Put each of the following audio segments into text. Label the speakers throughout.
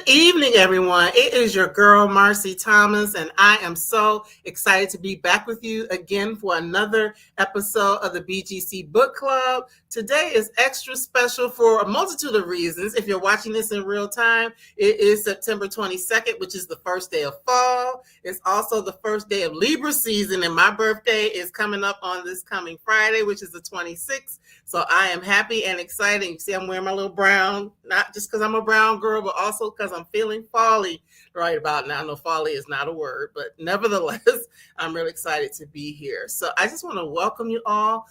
Speaker 1: evening, everyone. It is your girl, Marcy Thomas, and I am so excited to be back with you again for another episode of the BGC Book Club. Today is extra special for a multitude of reasons. If you're watching this in real time, it is September 22nd, which is the first day of fall. It's also the first day of Libra season, and my birthday is coming up on this coming Friday, which is the 26th. So I am happy and excited. You see, I'm wearing my little brown, not just because I'm a brown girl, but also because I'm feeling folly right about now. I know folly is not a word, but nevertheless, I'm really excited to be here. So I just want to welcome you all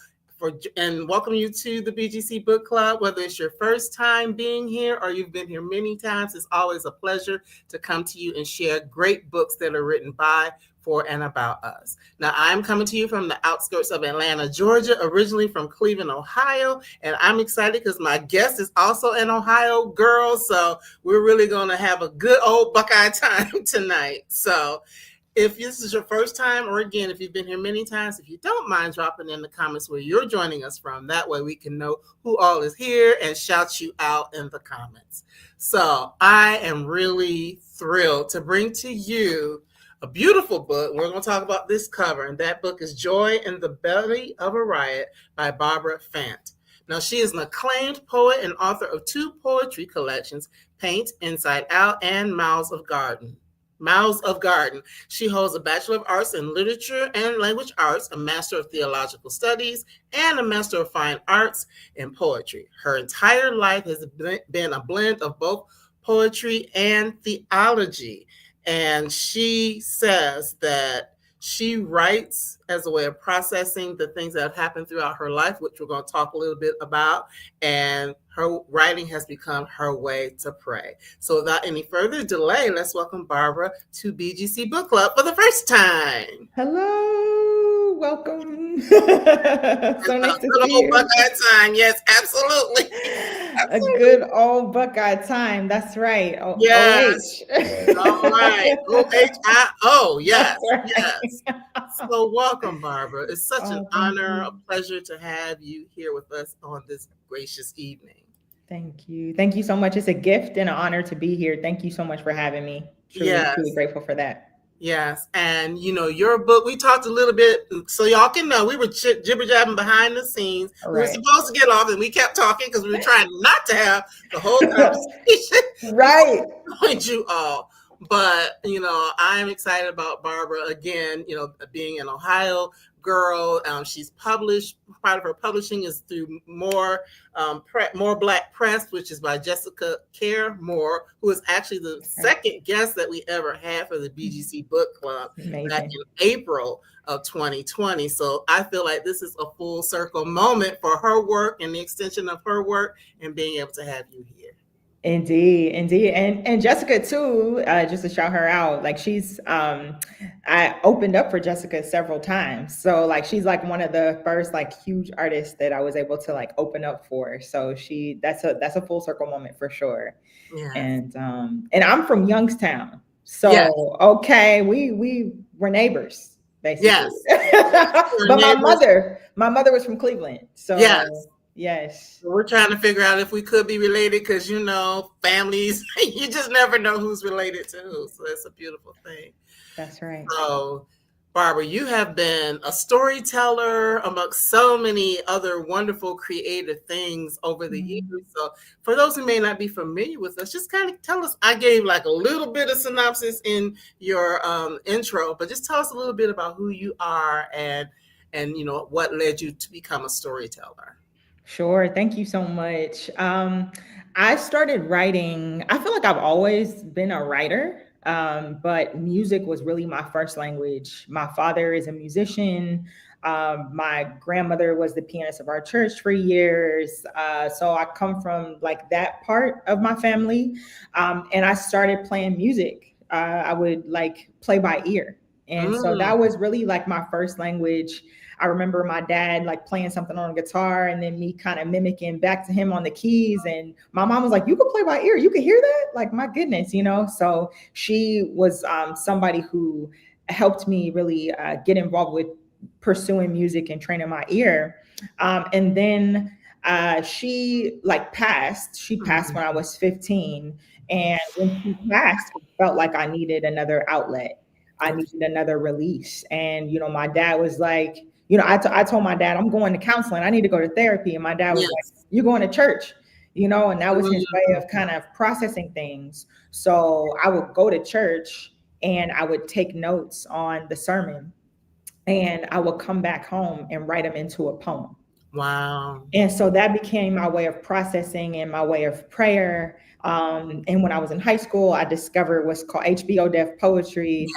Speaker 1: and welcome you to the BGC Book Club. Whether it's your first time being here or you've been here many times, it's always a pleasure to come to you and share great books that are written by, for, and about us. Now, I'm coming to you from the outskirts of Atlanta, Georgia, originally from Cleveland, Ohio, and I'm excited because my guest is also an Ohio girl, so we're really going to have a good old Buckeye time tonight. So if this is your first time, or again, if you've been here many times, if you don't mind dropping in the comments where you're joining us from, that way we can know who all is here and shout you out in the comments. So I am really thrilled to bring to you a beautiful book. We're going to talk about this cover, and that book is Joy in the Belly of a Riot by Barbara Fant. Now, she is an acclaimed poet and author of 2 poetry collections, Paint, Inside Out, and Mouths of Garden. She holds a Bachelor of Arts in Literature and Language Arts, a Master of Theological Studies, and a Master of Fine Arts in Poetry. Her entire life has been a blend of both poetry and theology. And she says that she writes as a way of processing the things that have happened throughout her life, which we're going to talk a little bit about. And her writing has become her way to pray. So without any further delay, let's welcome Barbara to BGC Book Club for the first time.
Speaker 2: Hello, welcome. So nice to see you.
Speaker 1: Buckeye time, yes, absolutely.
Speaker 2: A good old Buckeye time. That's right.
Speaker 1: Yes.
Speaker 2: OH.
Speaker 1: All right. OHIO. Yes.
Speaker 2: Right.
Speaker 1: Yes. So welcome, Barbara. It's such an honor, a
Speaker 2: you.
Speaker 1: pleasure to have you here with us on this gracious evening.
Speaker 2: Thank you. Thank you so much. It's a gift and an honor to be here. Thank you so much for having me. Truly grateful for that.
Speaker 1: Yes. And, your book, we talked a little bit, so y'all can know, we were jibber-jabbing behind the scenes.
Speaker 2: Right.
Speaker 1: We were supposed to get off, and we kept talking because we were trying not to have the whole conversation.
Speaker 2: Right.
Speaker 1: Point you all. But, I'm excited about Barbara again, being an Ohio girl. She's published, part of her publishing is through More Black Press, which is by Jessica Care Moore, who is actually the second guest that we ever had for the BGC Book Club back in April of 2020. So I feel like this is a full circle moment for her work and the extension of her work and being able to have you here.
Speaker 2: Indeed. And Jessica too, just to shout her out, like she's, I opened up for Jessica several times. So like, she's like one of the first like huge artists that I was able to like open up for. So that's a full circle moment for sure. Yes. And I'm from Youngstown. So, yes. Okay. We were neighbors basically.
Speaker 1: Yes.
Speaker 2: But my mother was from Cleveland. So yes. Yes.
Speaker 1: So we're trying to figure out if we could be related because, families, you just never know who's related to who. So that's a beautiful thing.
Speaker 2: That's right.
Speaker 1: So, Barbara, you have been a storyteller amongst so many other wonderful creative things over the years. So for those who may not be familiar with us, just kind of tell us, I gave like a little bit of synopsis in your intro, but just tell us a little bit about who you are and what led you to become a storyteller.
Speaker 2: Sure. Thank you so much. I started writing, I feel like I've always been a writer, but music was really my first language. My father is a musician. My grandmother was the pianist of our church for years. So I come from like that part of my family. And I started playing music. I would like play by ear. And so that was really like my first language. I remember my dad like playing something on a guitar and then me kind of mimicking back to him on the keys. And my mom was like, you can play by ear. You can hear that? Like, my goodness, So she was somebody who helped me really get involved with pursuing music and training my ear. And then She like passed. She passed when I
Speaker 1: Mhm.
Speaker 2: was 15, and when she passed, it felt like I needed another outlet. I
Speaker 1: Okay.
Speaker 2: needed another release. And my dad was like, I told my dad I'm going to counseling. I need to go to therapy. And my dad was like,
Speaker 1: Yes.
Speaker 2: "You're going to church." And that was his way of
Speaker 1: Mhm.
Speaker 2: kind of processing things. So I would go to church and I would take notes on the sermon, and I would come back home and write them into a poem.
Speaker 1: Wow.
Speaker 2: And so that became my way of processing and my way of prayer. And when I was in high school, I discovered what's called HBO Deaf Poetry.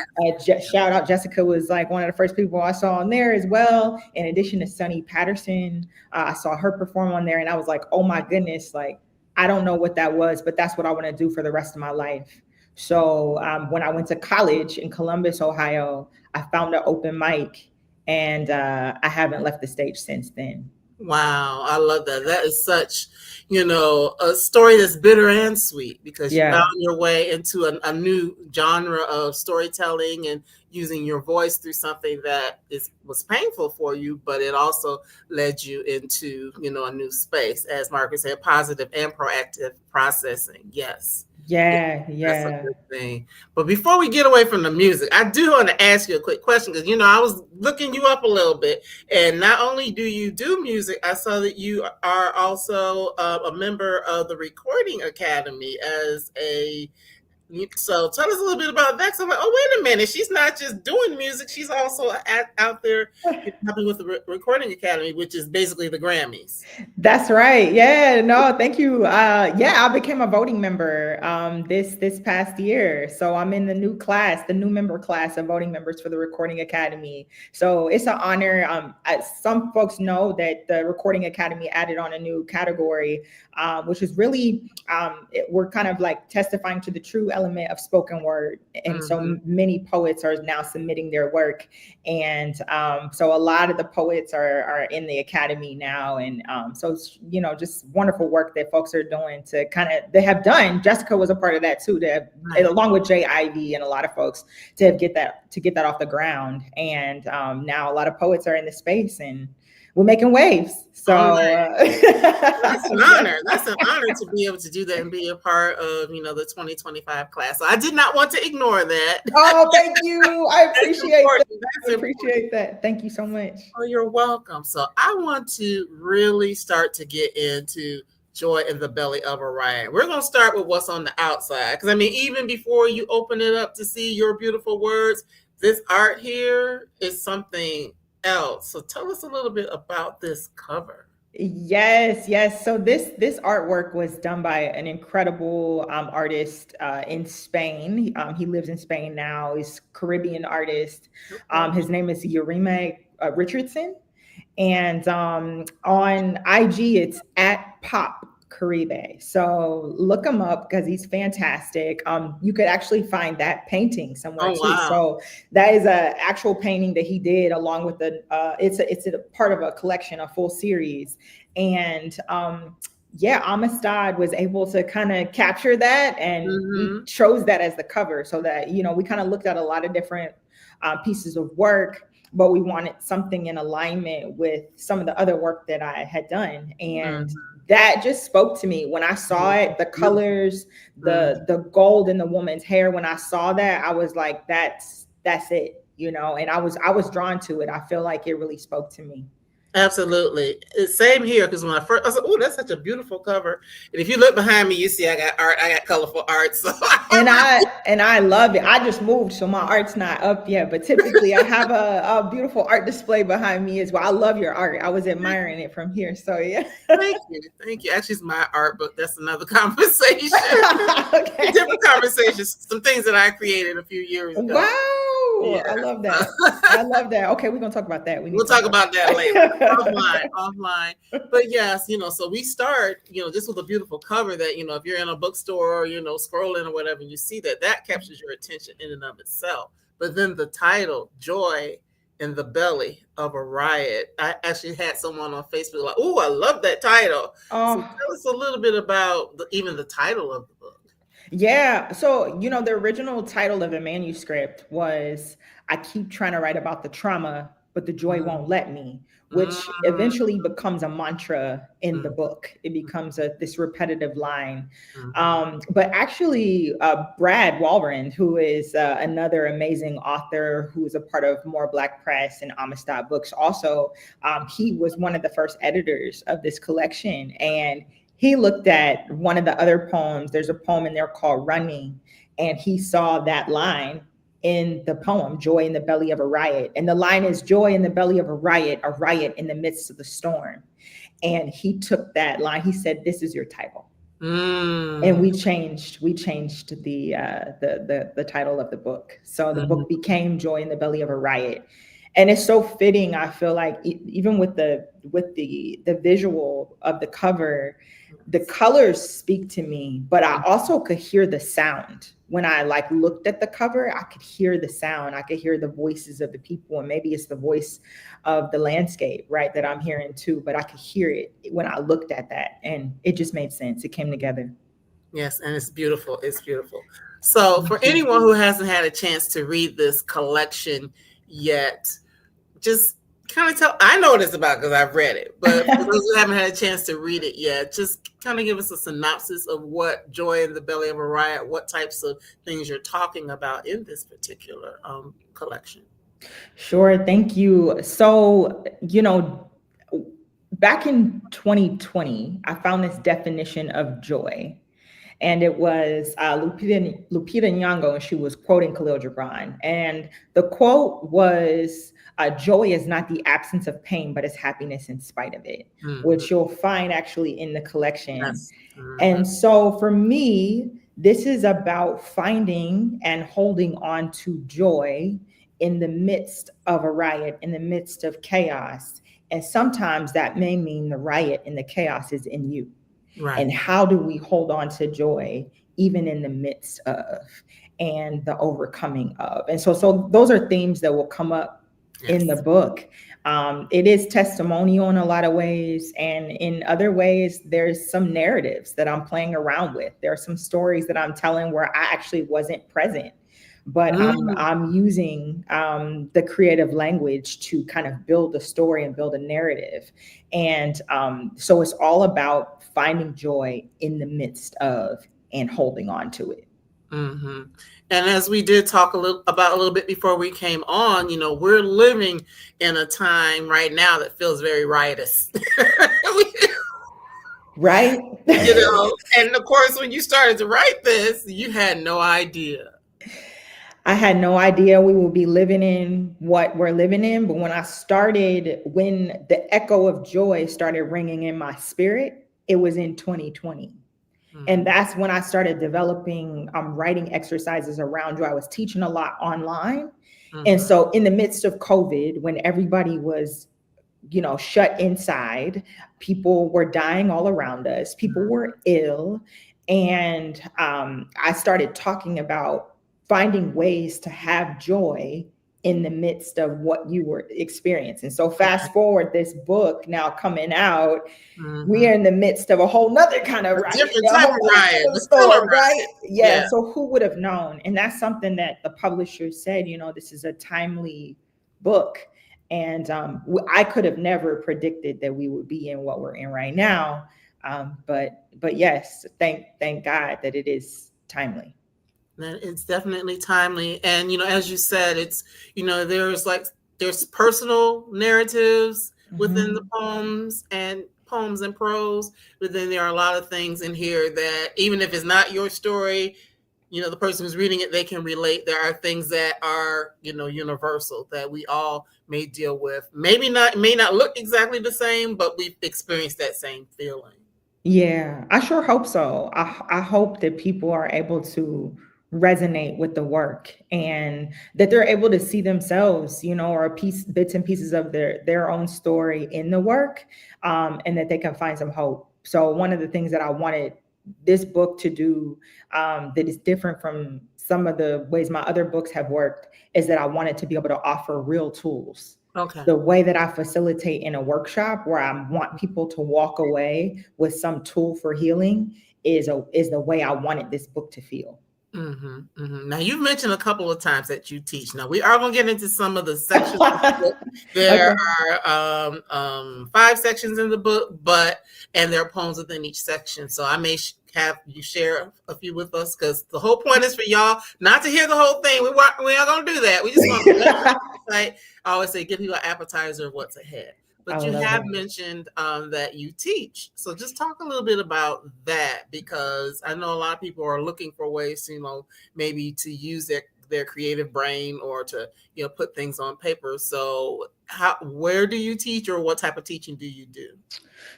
Speaker 2: Shout out, Jessica was like one of the first people I saw on there as well. In addition to Sunny Patterson, I saw her perform on there, and I was like, oh my goodness, like I don't know what that was, but that's what I want to do for the rest of my life. So when I went to college in Columbus, Ohio, I found an open mic, and I haven't left the stage since then.
Speaker 1: Wow, I love that. That is such, a story that's bitter and sweet because you found
Speaker 2: Yeah.
Speaker 1: your way into a new genre of storytelling and using your voice through something that was painful for you, but it also led you into, a new space. As Margaret said, positive and proactive processing. Yes. Yeah,
Speaker 2: Yeah,
Speaker 1: that's a
Speaker 2: yeah.
Speaker 1: good thing. But before we get away from the music, I do want to ask you a quick question because, I was looking you up a little bit. And not only do you do music, I saw that you are also a member of the Recording Academy as a. So tell us a little bit about that. So I'm like, oh, wait a minute, she's not just doing music; she's also out there helping with the Recording Academy, which is basically the Grammys.
Speaker 2: That's right. Yeah, no, thank you. Yeah, I became a voting member this past year. So I'm in the new class, the new member class of voting members for the Recording Academy. So it's an honor. As some folks know that the Recording Academy added on a new category, which is really we're kind of like testifying to the true element of spoken word. And
Speaker 1: Mm-hmm.
Speaker 2: so many poets are now submitting their work, and so a lot of the poets are in the academy now. And so it's just wonderful work that folks are doing to kind of they have done. Jessica was a part of that too,
Speaker 1: Right.
Speaker 2: along with Jay Ivy and a lot of folks to get that off the ground. And now a lot of poets are in the space, and we're making waves.
Speaker 1: All
Speaker 2: So
Speaker 1: right. That's an
Speaker 2: yeah.
Speaker 1: honor. That's an honor to be able to do that and be a part of, the 2025 class. So I did not want to ignore that.
Speaker 2: Oh, thank you. I
Speaker 1: That's
Speaker 2: appreciate that.
Speaker 1: important.
Speaker 2: I
Speaker 1: That's important.
Speaker 2: appreciate that. Thank you so much.
Speaker 1: Oh, you're welcome. So I want to really start to get into joy in the belly of Orion. We're going to start with what's on the outside. Because, I mean, even before you open it up to see your beautiful words, this art here is something else. So tell us a little bit about this cover.
Speaker 2: Yes, yes. So this artwork was done by an incredible artist in Spain. He lives in Spain now. He's a Caribbean artist.
Speaker 1: Okay.
Speaker 2: His name is Yerime Richardson. And on IG, it's at Pop Caribe. So look him up because he's fantastic. You could actually find that painting somewhere
Speaker 1: Oh,
Speaker 2: too.
Speaker 1: wow.
Speaker 2: So that is a actual painting that he did along with the. It's a part of a collection, a full series, and yeah, Amistad was able to kind of capture that, and we
Speaker 1: Mm-hmm.
Speaker 2: chose that as the cover so that we kind of looked at a lot of different pieces of work, but we wanted something in alignment with some of the other work that I had done. And
Speaker 1: Mm-hmm.
Speaker 2: that just spoke to me when I saw it, the
Speaker 1: Beautiful.
Speaker 2: colors,
Speaker 1: Mm-hmm.
Speaker 2: the gold in the woman's hair. When I saw that, I was like, that's it, and I was drawn to it. I feel like it really spoke to me.
Speaker 1: Absolutely. Same here, because when I said, oh, that's such a beautiful cover. And if you look behind me, you see I got art, I got colorful art. So
Speaker 2: And I love it. I just moved, so my art's not up yet. But typically, I have a beautiful art display behind me as well. I love your art. I was admiring it from here. So yeah.
Speaker 1: thank you. Thank you. Actually, it's my art, but that's another conversation.
Speaker 2: Okay.
Speaker 1: Different conversations. Some things that I created a few years ago. Yeah.
Speaker 2: Wow. I love that. I love that. Okay, we're gonna talk about that. We need
Speaker 1: We'll
Speaker 2: to talk
Speaker 1: talk
Speaker 2: about
Speaker 1: about that later. Offline,
Speaker 2: that.
Speaker 1: offline. But yes, so we start, just with a beautiful cover that, if you're in a bookstore or, scrolling or whatever, and you see that captures your attention in and of itself. But then the title, Joy in the Belly of a Riot. I actually had someone on Facebook like, oh, I love that title. So
Speaker 2: Oh,
Speaker 1: tell us a little bit about even the title of the book.
Speaker 2: yeah. So, the original title of the manuscript was I Keep Trying to Write About the Trauma, but the Joy
Speaker 1: Mm,
Speaker 2: Won't Let Me, which
Speaker 1: Mm,
Speaker 2: eventually becomes a mantra in the
Speaker 1: mm,
Speaker 2: book. It becomes this repetitive line.
Speaker 1: mhm,
Speaker 2: But actually, Brad Walren, who is another amazing author who is a part of More Black Press and Amistad Books, also, he was one of the first editors of this collection. And he looked at one of the other poems. There's a poem in there called Running, and he saw that line in the poem, Joy in the Belly of a Riot. And the line is, joy in the belly of a riot in the midst of the storm. And he took that line, he said, this is your title. And
Speaker 1: mm,
Speaker 2: we changed the title of the book. So the
Speaker 1: mm,
Speaker 2: book became Joy in the Belly of a Riot. And it's so fitting, I feel like, even with the visual of the cover, the colors speak to me, but I also could hear the sound. When I like looked at the cover, I could hear the sound. I could hear the voices of the people, and maybe it's the voice of the landscape, right, that I'm hearing too, but I could hear it when I looked at that, and it just made sense. It came together.
Speaker 1: yes, and it's beautiful. It's beautiful. So, for
Speaker 2: Thank you.
Speaker 1: anyone who hasn't had a chance to read this collection yet, just kind of tell. I know what it's about because I've read it, but for those who haven't had a chance to read it yet, just kind of give us a synopsis of what Joy in the Belly of a Riot, what types of things you're talking about in this particular collection.
Speaker 2: Sure, thank you. So, back in 2020, I found this definition of joy, and it was Lupita Nyong'o, and she was quoting Khalil Gibran. And the quote was, "Joy is not the absence of pain, but it's happiness in spite of it,"
Speaker 1: Mm-hmm.
Speaker 2: which you'll find actually in the collection.
Speaker 1: Yes. Mm-hmm.
Speaker 2: And so for me, this is about finding and holding on to joy in the midst of a riot, in the midst of chaos. And sometimes that may mean the riot and the chaos is in you.
Speaker 1: Right.
Speaker 2: And how do we hold on to joy even in the midst of and the overcoming of? And so those are themes that will come up in the
Speaker 1: Yes.
Speaker 2: book. It is testimonial in a lot of ways, and in other ways there's some narratives that I'm playing around with. There are some stories that I'm telling where I actually wasn't present, but
Speaker 1: Mm,
Speaker 2: I'm using the creative language to kind of build a story and build a narrative. And so it's all about finding joy in the midst of and holding on to it.
Speaker 1: mm-hmm. And as we did talk a little bit before we came on, we're living in a time right now that feels very riotous.
Speaker 2: Right?
Speaker 1: And of course, when you started to write this, you had no idea.
Speaker 2: I had no idea we would be living in what we're living in. But when the echo of joy started ringing in my spirit, it was in 2020. And
Speaker 1: Mm-hmm.
Speaker 2: that's when I started developing writing exercises around joy. I was teaching a lot online. And
Speaker 1: Mm-hmm.
Speaker 2: so in the midst of COVID, when everybody was shut inside, people were dying all around us, people were ill. And I started talking about finding ways to have joy in the midst of what you were experiencing. So fast forward, this book now coming out, we
Speaker 1: Mm-hmm.
Speaker 2: are in the midst of a whole nother kind of
Speaker 1: A
Speaker 2: riot,
Speaker 1: different
Speaker 2: a
Speaker 1: type of
Speaker 2: whole nother
Speaker 1: riot,
Speaker 2: kind of
Speaker 1: but still a
Speaker 2: storm, right?
Speaker 1: riot.
Speaker 2: Yeah.
Speaker 1: Yeah.
Speaker 2: So who would have known? And that's something that the publisher said, this is a timely book. And I could have never predicted that we would be in what we're in right now. But yes, thank God that it is timely.
Speaker 1: It's definitely timely. And, as you said, it's, there's personal narratives within the
Speaker 2: Mhm.
Speaker 1: poems and prose, but then there are a lot of things in here that even if it's not your story, the person who's reading it, they can relate. There are things that are, universal that we all may deal with. May not look exactly the same, but we've experienced that same feeling.
Speaker 2: Yeah, I sure hope so. I hope that people are able to resonate with the work, and that they're able to see themselves, or bits and pieces of their own story in the work, and that they can find some hope. So one of the things that I wanted this book to do, that is different from some of the ways my other books have worked, is that I wanted to be able to offer real tools.
Speaker 1: Okay.
Speaker 2: The way that I facilitate in a workshop, where I want people to walk away with some tool for healing, is the way I wanted this book to feel.
Speaker 1: Now, you've mentioned a couple of times that you teach. Now, we are going to get into some of the sections of the book. There
Speaker 2: Okay.
Speaker 1: are 5 sections in the book, and there are poems within each section. So I may have you share a few with us, because the whole point is for y'all not to hear the whole thing. We aren't going to do that. We just want to I always say, give you an appetizer of what's ahead.
Speaker 2: I
Speaker 1: But you
Speaker 2: love
Speaker 1: have
Speaker 2: it.
Speaker 1: mentioned that you teach. So just talk a little bit about that, because I know a lot of people are looking for ways to, maybe to use their creative brain, or to, put things on paper. So where do you teach, or what type of teaching do you do?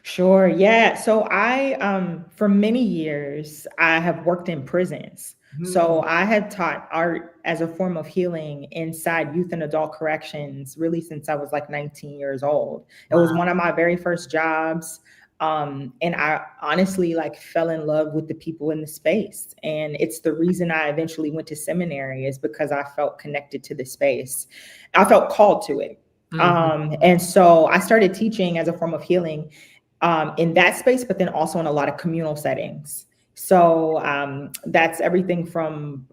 Speaker 2: Sure. Yeah. So for many years, I have worked in prisons. So I have taught art as a form of healing inside youth and adult corrections, really since I was like 19 years old. It was
Speaker 1: Wow.
Speaker 2: one of my very first jobs. And I honestly like fell in love with the people in the space. And it's the reason I eventually went to seminary, is because I felt connected to the space. I felt called to it. And so I started teaching as a form of healing in that space, but then also in a lot of communal settings. So that's everything from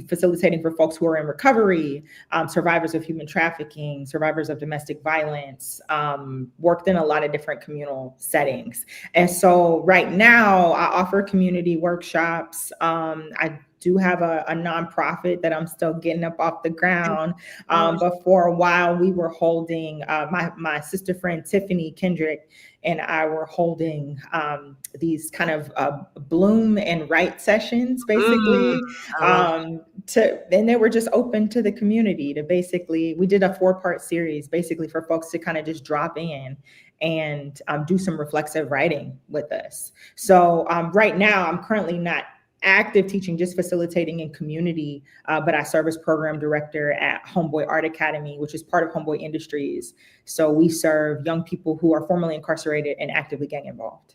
Speaker 2: facilitating for folks who are in recovery, survivors of human trafficking, survivors of domestic violence, worked in a lot of different communal settings. And so right now I offer community workshops. I do have a nonprofit that I'm still getting up off the ground. But for a while we were holding, my sister friend, Tiffany Kendrick, and I were holding these kind of bloom and write sessions, basically. And they were just open to the community to basically, we did a 4-part series, basically for folks to kind of just drop in and do some reflexive writing with us. So right now, I'm currently not active teaching, just facilitating in community, but I serve as program director at Homeboy Art Academy, which is part of Homeboy Industries. So we serve young people who are formerly incarcerated and actively gang involved.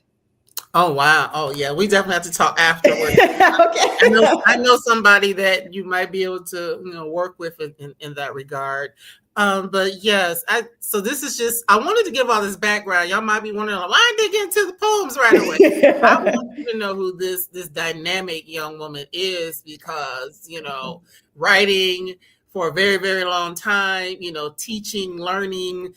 Speaker 1: Oh, wow. Oh, yeah. We definitely have to talk afterwards.
Speaker 2: Okay.
Speaker 1: I know somebody that you might be able to, work with in that regard. But yes, so this is just, I wanted to give all this background. Y'all might be wondering, why did they get into the poems right away? I want you to know who this dynamic young woman is, because, writing for a very, very long time, teaching, learning,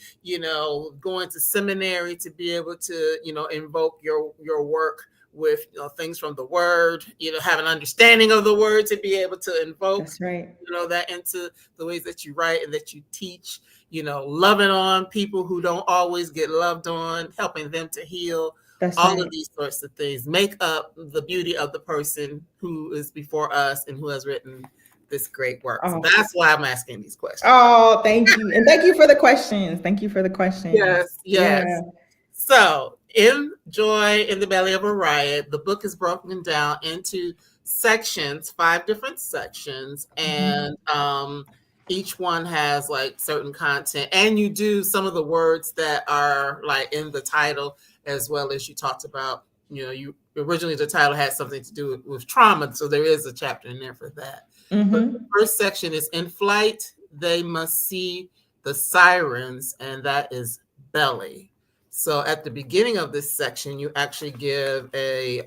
Speaker 1: going to seminary to be able to, invoke your work with things from the word, have an understanding of the word to be able to invoke,
Speaker 2: That's right.
Speaker 1: that into the ways that you write and that you teach, loving on people who don't always get loved on, helping them to heal.
Speaker 2: That's
Speaker 1: All
Speaker 2: right.
Speaker 1: of these sorts of things make up the beauty of the person who is before us and who has written this great work. So that's why I'm asking these questions.
Speaker 2: Oh, thank you. And thank you for the questions. Thank you for the questions.
Speaker 1: Yes.
Speaker 2: Yeah.
Speaker 1: So, in Joy in the Belly of a Riot, the book is broken down into sections, 5 different sections, and each one has like certain content. And you do some of the words that are like in the title, as well as you talked about, you originally, the title had something to do with trauma. So there is a chapter in there for that. But the first section is In Flight, They Must See the Sirens, and that is belly. So at the beginning of this section, you actually give a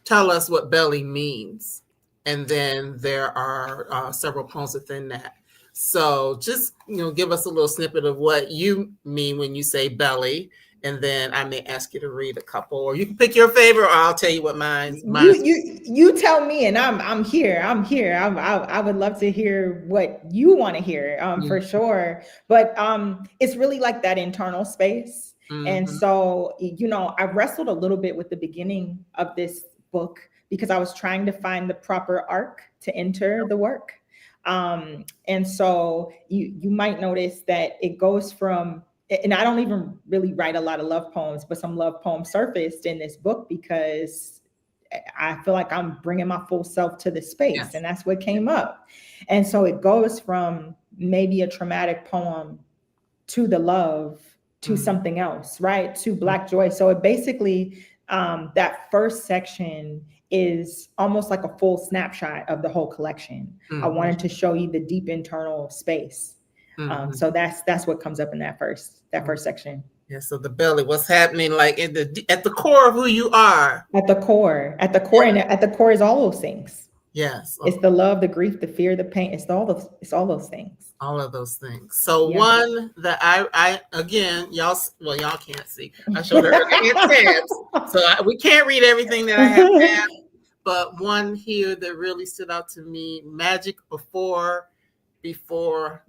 Speaker 1: tell us what belly means, and then there are several poems within that. So just give us a little snippet of what you mean when you say belly, and then I may ask you to read a couple, or you can pick your favorite, or I'll tell you what mine.
Speaker 2: You tell me, and I'm here. I would love to hear what you want to hear, for sure. But it's really like that internal space. And so, I wrestled a little bit with the beginning of this book, because I was trying to find the proper arc to enter the work. And so you might notice that it goes from, and I don't even really write a lot of love poems, but some love poems surfaced in this book because I feel like I'm bringing my full self to the space, and that's what came up. And so it goes from maybe a traumatic poem to the love, to something else, right? To Black joy. So it basically, that first section is almost like a full snapshot of the whole collection. I wanted to show you the deep internal space. So that's what comes up in that first section.
Speaker 1: Yeah, so the belly, what's happening like at the core of who you are.
Speaker 2: And at the core is all those things.
Speaker 1: Yes.
Speaker 2: It's the love, the grief, the fear, the pain. It's all those things.
Speaker 1: All of those things. So
Speaker 2: Yeah.
Speaker 1: one that I again, y'all can't see. I showed her tabs, so we can't read everything that I have tabs. But one here that really stood out to me: magic before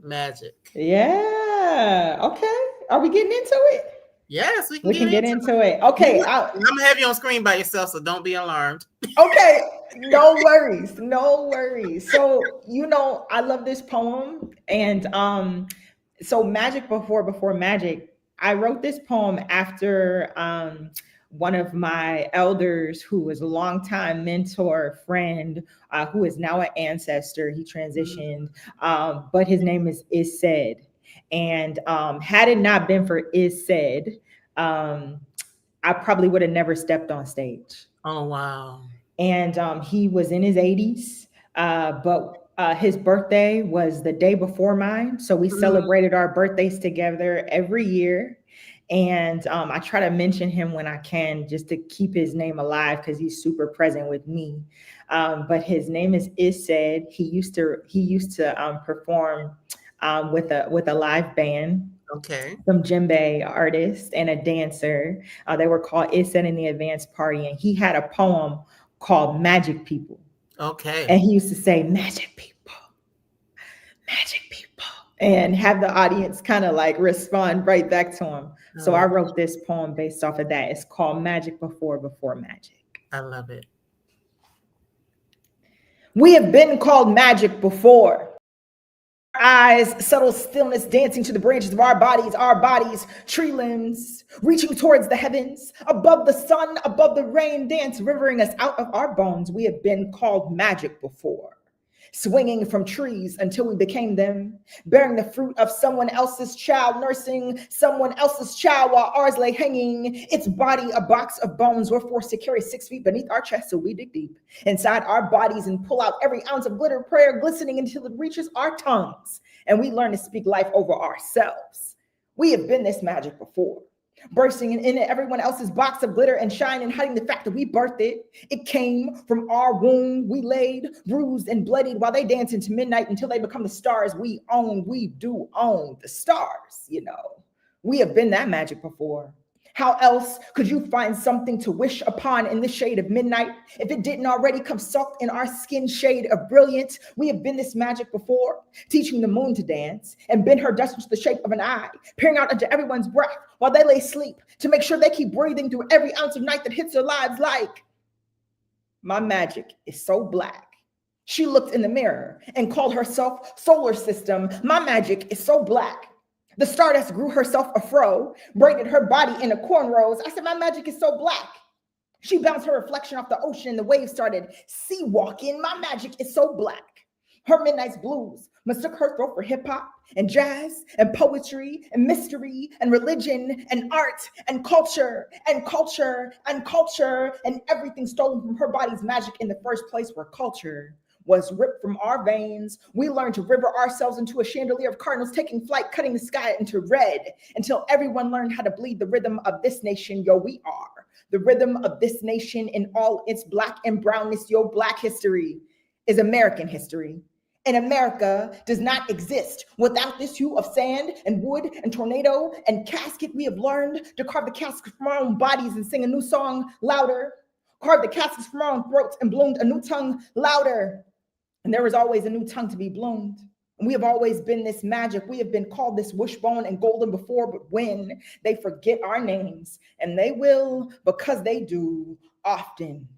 Speaker 1: magic.
Speaker 2: Yeah. Okay. Are we getting into it?
Speaker 1: Yes, we
Speaker 2: We can get into it.
Speaker 1: it.
Speaker 2: Okay.
Speaker 1: I'm gonna have you on screen by yourself, so don't be alarmed.
Speaker 2: Okay. No worries. No worries. So, I love this poem. And so magic before magic, I wrote this poem after one of my elders who was a longtime mentor, friend, who is now an ancestor. He transitioned, but his name is said. And had it not been for is said, I probably would have never stepped on stage.
Speaker 1: Oh wow.
Speaker 2: And he was in his 80s, but his birthday was the day before mine. So we celebrated our birthdays together every year. And I try to mention him when I can just to keep his name alive because he's super present with me. But his name is said. He used to perform with a live band.
Speaker 1: Okay.
Speaker 2: Some djembe artist and a dancer. They were called Is Said in the Advanced Party. And he had a poem called Magic People.
Speaker 1: Okay.
Speaker 2: And he used to say, magic people, and have the audience kind of like respond right back to him. So I wrote this poem based off of that. It's called Magic Before Magic.
Speaker 1: I love it.
Speaker 2: We have been called magic before. Eyes, subtle stillness dancing to the branches of our bodies, tree limbs, reaching towards the heavens, above the sun, above the rain, dance, rivering us out of our bones. We have been called magic before. Swinging from trees until we became them, bearing the fruit of someone else's child, nursing someone else's child while ours lay hanging. Its body, a box of bones, we're forced to carry 6 feet beneath our chest, so we dig deep inside our bodies and pull out every ounce of glitter prayer, glistening until it reaches our tongues, and we learn to speak life over ourselves. We have been this magic before. Bursting in everyone else's box of glitter and shine and hiding the fact that we birthed it. It came from our womb. We laid, bruised and bloodied while they dance into midnight until they become the stars we own. We do own the stars, We have been that magic before. How else could you find something to wish upon in the shade of midnight if it didn't already come soaked in our skin shade of brilliance? We have been this magic before, teaching the moon to dance and bend her dust into the shape of an eye, peering out into everyone's breath while they lay sleep to make sure they keep breathing through every ounce of night that hits their lives like, my magic is so black. She looked in the mirror and called herself solar system. My magic is so black. The stardust grew herself afro, braided her body into cornrows. I said, my magic is so black. She bounced her reflection off the ocean and the waves started sea walking. My magic is so black. Her midnight's blues mistook her throat for hip hop and jazz and poetry and mystery and religion and art and culture and culture and culture and everything stolen from her body's magic in the first place where culture was ripped from our veins. We learned to river ourselves into a chandelier of cardinals taking flight, cutting the sky into red until everyone learned how to bleed the rhythm of this nation. Yo, we are the rhythm of this nation in all its black and brownness. Yo, black history is American history. And America does not exist without this hue of sand and wood and tornado and casket. We have learned to carve the caskets from our own bodies and sing a new song louder. Carve the caskets from our own throats and bloomed a new tongue louder. And there is always a new tongue to be bloomed. And we have always been this magic. We have been called this wishbone and golden before, but when they forget our names, and they will because they do often,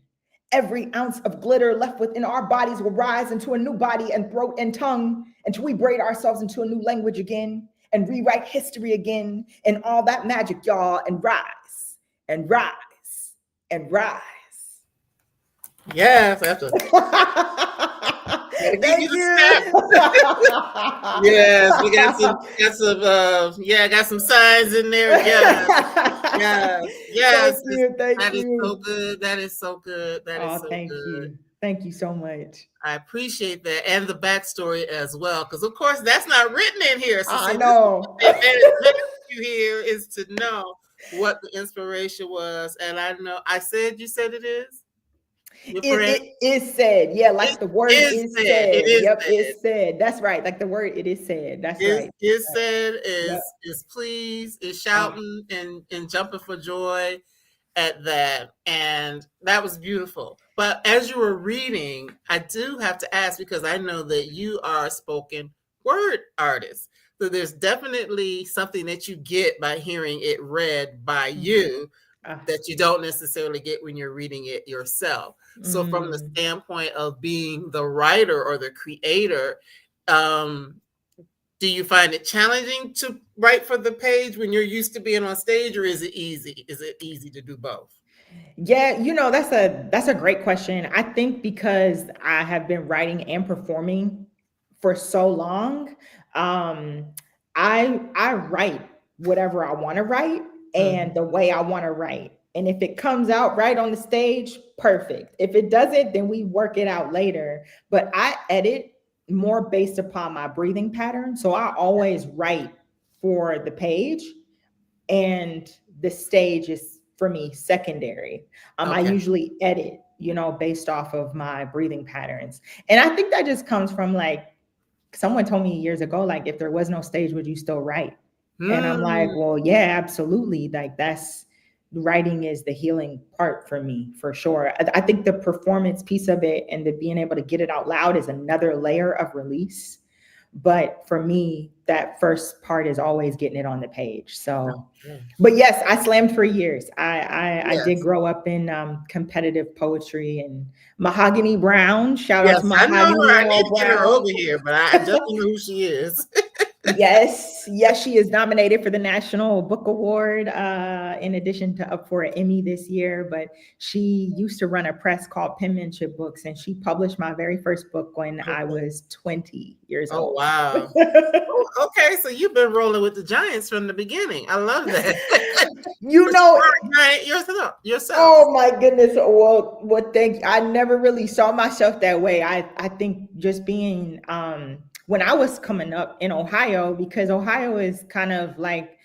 Speaker 2: every ounce of glitter left within our bodies will rise into a new body and throat and tongue until we braid ourselves into a new language again and rewrite history again and all that magic, y'all, and rise and rise and rise.
Speaker 1: Yes, that's
Speaker 2: Thank you.
Speaker 1: Yes, we got some signs in there. Yes.
Speaker 2: Thank
Speaker 1: that
Speaker 2: you.
Speaker 1: Is so good. That is so good.
Speaker 2: Thank you. Thank you so much.
Speaker 1: I appreciate that, and the backstory as well, because of course that's not written in here. So
Speaker 2: I know.
Speaker 1: you here is to know what the inspiration was. And I know I said you said it is your friend.
Speaker 2: It is said. Yeah,
Speaker 1: It
Speaker 2: like the word
Speaker 1: is
Speaker 2: is
Speaker 1: said. It
Speaker 2: said.
Speaker 1: is
Speaker 2: Yep,
Speaker 1: said.
Speaker 2: it's said. That's right. Like the word it is said. That's right.
Speaker 1: Is said
Speaker 2: Yep.
Speaker 1: is pleased, is
Speaker 2: Ah.
Speaker 1: shouting and jumping for joy at that. And that was beautiful. But as you were reading, I do have to ask because I know that you are a spoken word artist. So there's definitely something that you get by hearing it read by
Speaker 2: Mm.
Speaker 1: you
Speaker 2: Ah.
Speaker 1: that you don't necessarily get when you're reading it yourself. So from the
Speaker 2: Mm.
Speaker 1: standpoint of being the writer or the creator, um, do you find it challenging to write for the page when you're used to being on stage, or is it easy? Is it easy to do both?
Speaker 2: Yeah, that's a great question. I think because I have been writing and performing for so long, um, I write whatever I want to write and
Speaker 1: Mm,
Speaker 2: the way I want to write. And if it comes out right on the stage, perfect. If it doesn't, then we work it out later. But I edit more based upon my breathing pattern. So I always write for the page and the stage is for me secondary. I
Speaker 1: okay.
Speaker 2: usually edit, based off of my breathing patterns. And I think that just comes from like someone told me years ago, like, if there was no stage, would you still write? And I'm like,
Speaker 1: Mm,
Speaker 2: well, yeah, absolutely. Like, that's writing is the healing part for me, for sure. I think the performance piece of it and the being able to get it out loud is another layer of release. But for me, that first part is always getting it on the page. So,
Speaker 1: okay.
Speaker 2: but yes, I slammed for years. I did
Speaker 1: Yes.
Speaker 2: grow up in competitive poetry and Mahogany Brown. Shout out
Speaker 1: Yes,
Speaker 2: to
Speaker 1: I know
Speaker 2: Mahogany
Speaker 1: her. I need
Speaker 2: Earl
Speaker 1: to get her
Speaker 2: Brown.
Speaker 1: over here, but I definitely know who she is.
Speaker 2: Yes, yes, she is nominated for the National Book Award, in addition to up for an Emmy this year. But she used to run a press called Penmanship Books, and she published my very first book when I
Speaker 1: Okay.
Speaker 2: was 20 years
Speaker 1: Oh,
Speaker 2: old.
Speaker 1: wow. Oh, okay, so you've been rolling with the giants from the beginning. I love that.
Speaker 2: you
Speaker 1: But you
Speaker 2: know,
Speaker 1: are a giant yourself.
Speaker 2: Oh my goodness. Well, thank you. I never really saw myself that way. I think just being when I was coming up in Ohio, because Ohio is kind of like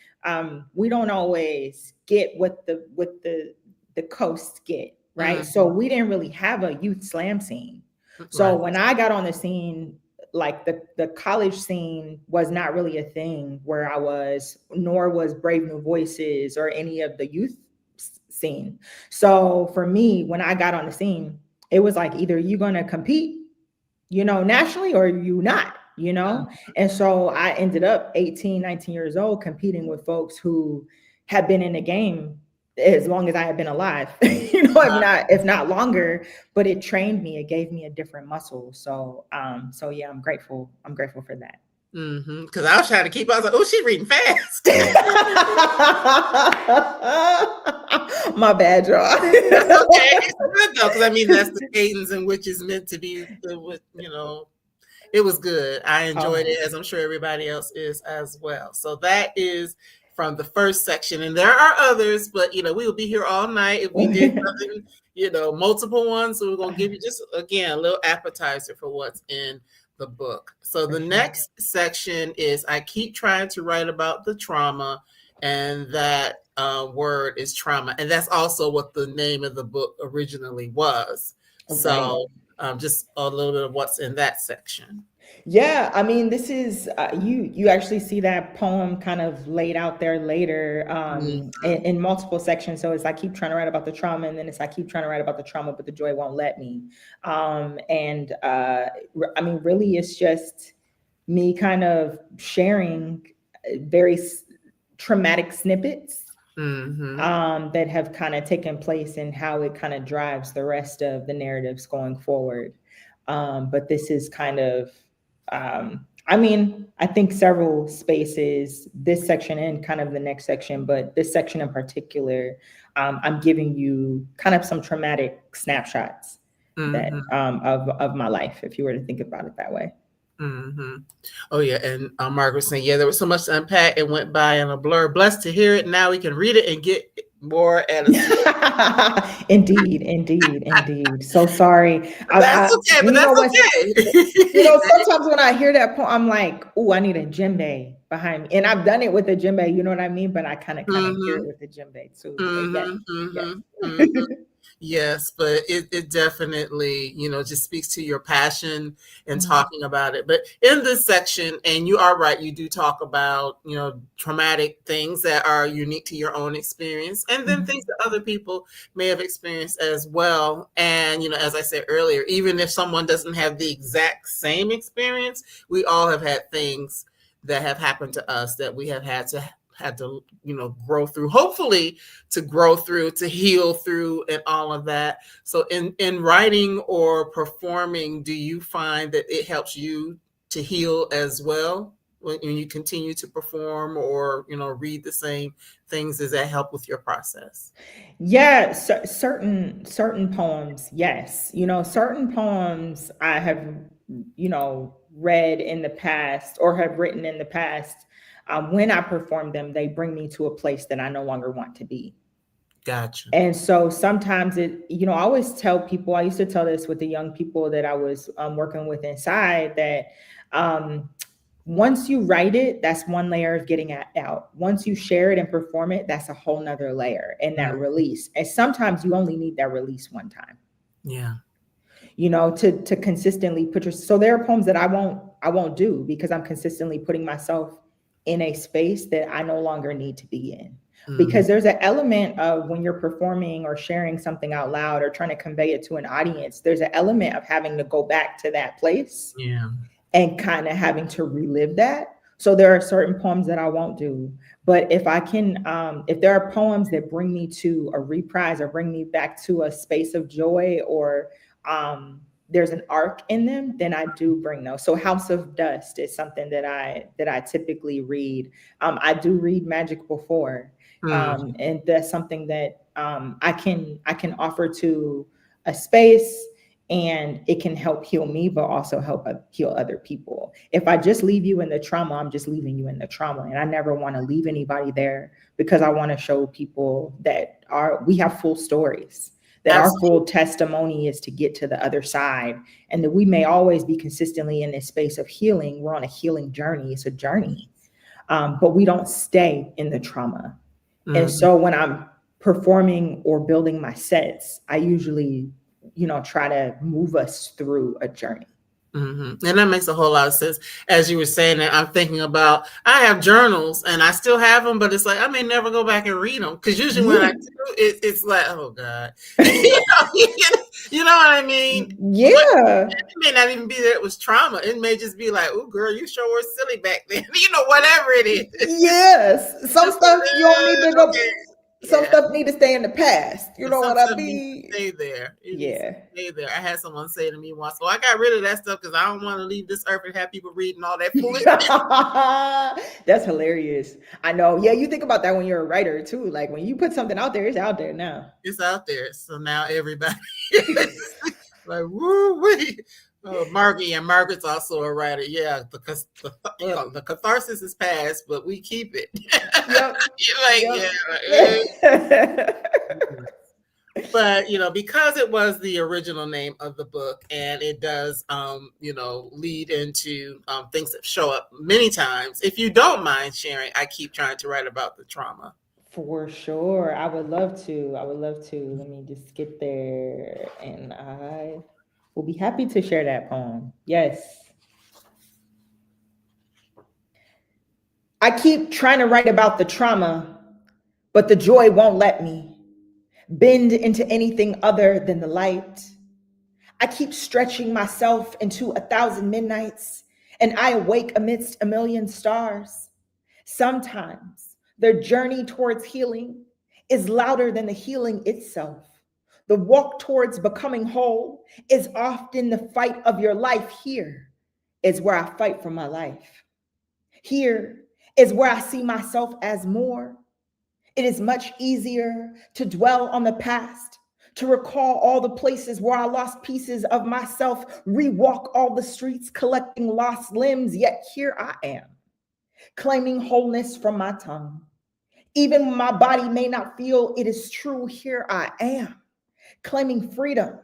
Speaker 2: we don't always get what the coasts get, right? So
Speaker 1: Mhm.
Speaker 2: we didn't really have a youth slam scene. So
Speaker 1: Right.
Speaker 2: when I got on the scene, like the college scene was not really a thing where I was, nor was Brave New Voices or any of the youth scene. So for me, when I got on the scene, it was like either you're gonna compete, nationally or you not, And so I ended up 18, 19 years old competing with folks who had been in the game as long as I had been alive, if not longer, but it trained me, it gave me a different muscle. So yeah, I'm grateful for that.
Speaker 1: Because I was trying to keep. I was like, "Oh, she's reading fast."
Speaker 2: My bad, y'all.
Speaker 1: That's okay. It's good though, because I mean that's the cadence in which it's meant to be. It was good. I enjoyed
Speaker 2: Oh.
Speaker 1: it, as I'm sure everybody else is as well. So that is from the first section, and there are others, but we will be here all night if we did something, multiple ones. So we're gonna give you just again a little appetizer for what's in the book. So
Speaker 2: For
Speaker 1: the
Speaker 2: sure.
Speaker 1: next section is I keep trying to write about the trauma, and that word is trauma, and that's also what the name of the book originally was.
Speaker 2: Right.
Speaker 1: So just a little bit of what's in that section.
Speaker 2: Yeah, I mean, this is you actually see that poem kind of laid out there later in multiple sections. So it's I keep trying to write about the trauma, and then it's I keep trying to write about the trauma, but the joy won't let me. And I mean, really, it's just me kind of sharing very traumatic snippets
Speaker 1: Mm-hmm.
Speaker 2: that have kind of taken place and how it kind of drives the rest of the narratives going forward. But this is kind of, I mean, I think several spaces, this section and kind of the next section, but this section in particular, I'm giving you kind of some traumatic snapshots that
Speaker 1: Mm-hmm.
Speaker 2: of my life, if you were to think about it that way.
Speaker 1: Mm-hmm. Oh yeah, and Margaret saying, yeah, there was so much to unpack. It went by in a blur. Blessed to hear it. Now we can read it and get more attitude.
Speaker 2: Indeed. So sorry.
Speaker 1: That's okay, but
Speaker 2: You know
Speaker 1: that's
Speaker 2: what?
Speaker 1: okay.
Speaker 2: Sometimes when I hear that poem, I'm like, "Oh, I need a djembe behind me," and I've done it with a djembe. You know what I mean? But I kind of hear it
Speaker 1: Mhm,
Speaker 2: with the djembe too. But yes,
Speaker 1: mhm,
Speaker 2: yes.
Speaker 1: mhm, mhm. Yes, but it definitely, just speaks to your passion and
Speaker 2: Mhm,
Speaker 1: talking about it. But in this section, and you are right, you do talk about, traumatic things that are unique to your own experience, and then things
Speaker 2: mhm.
Speaker 1: that other people may have experienced as well. And, as I said earlier, even if someone doesn't have the exact same experience, we all have had things that have happened to us that we have had to grow through, hopefully to grow through, to heal through, and all of that. So in writing or performing, do you find that it helps you to heal as well when you continue to perform or read the same things? Does that help with your process?
Speaker 2: Yeah, certain poems, yes. Certain poems I have, read in the past or have written in the past. When I perform them, they bring me to a place that I no longer want to be.
Speaker 1: Gotcha.
Speaker 2: And so sometimes I always tell people, I used to tell this with the young people that I was working with inside, that um, once you write it, that's one layer of getting it out. Once you share it and perform it, that's a whole nother layer, and that
Speaker 1: Mm,
Speaker 2: release. And sometimes you only need that release one time,
Speaker 1: yeah.
Speaker 2: to consistently put your, so there are poems that I won't do because I'm consistently putting myself in a space that I no longer need to be in.
Speaker 1: Mm,
Speaker 2: Because there's an element of when you're performing or sharing something out loud or trying to convey it to an audience, there's an element of having to go back to that place
Speaker 1: yeah.
Speaker 2: and kind of having to relive that. So there are certain poems that I won't do. But if I can, if there are poems that bring me to a reprise or bring me back to a space of joy, or there's an arc in them, then I do bring those. So House of Dust is something that I typically read. I do read Magic before,
Speaker 1: Mm,
Speaker 2: and that's something that I can offer to a space, and it can help heal me, but also help heal other people. If I just leave you in the trauma, I'm just leaving you in the trauma, and I never want to leave anybody there, because I want to show people that we have full stories, that our
Speaker 1: absolutely.
Speaker 2: full testimony is to get to the other side, and that we may always be consistently in this space of healing. We're on a healing journey. It's a journey, but we don't stay in the trauma. And
Speaker 1: Mm-hmm.
Speaker 2: so when I'm performing or building my sets, I usually, try to move us through a journey.
Speaker 1: And that makes a whole lot of sense. As you were saying that, I'm thinking about, I have journals and I still have them, but it's like I may never go back and read them, because usually when I
Speaker 2: Yeah.
Speaker 1: do, it's like, oh God, you know what I mean? But
Speaker 2: Yeah.
Speaker 1: it may not even be that it was trauma. It may just be like, oh girl, you sure were silly back then. Whatever it is.
Speaker 2: Yes. Some
Speaker 1: Just like,
Speaker 2: stuff you don't need to go.
Speaker 1: okay,
Speaker 2: Some
Speaker 1: yeah.
Speaker 2: stuff need to stay in the past. You
Speaker 1: And
Speaker 2: know
Speaker 1: some
Speaker 2: what I
Speaker 1: stuff needs to
Speaker 2: mean?
Speaker 1: stay there. It needs to
Speaker 2: Yeah.
Speaker 1: stay there. I had someone say to me once, "Well, I got rid of that stuff because I don't want to leave this earth and have people reading all that foolishness."
Speaker 2: That's hilarious. I know. Yeah, you think about that when you're a writer too. Like when you put something out there, it's out there now.
Speaker 1: It's out there, so now everybody like, woo wee. Margaret's also a writer. Yeah, because the catharsis is past, but we keep it.
Speaker 2: Yep.
Speaker 1: You're like,
Speaker 2: Yep.
Speaker 1: yeah. But because it was the original name of the book, and it does lead into things that show up many times, if you don't mind sharing, I keep trying to write about the trauma.
Speaker 2: For sure. I would love to. I would love to. Let me just get there, and I will be happy to share that poem. Yes. I keep trying to write about the trauma, but the joy won't let me bend into anything other than the light. I keep stretching myself into 1,000 midnights, and I awake amidst a million stars. Sometimes their journey towards healing is louder than the healing itself. The walk towards becoming whole is often the fight of your life. Here is where I fight for my life. Here is where I see myself as more. It is much easier to dwell on the past, to recall all the places where I lost pieces of myself, rewalk all the streets collecting lost limbs, yet here I am, claiming wholeness from my tongue, Even when my body may not feel it is true, here I am, claiming freedom.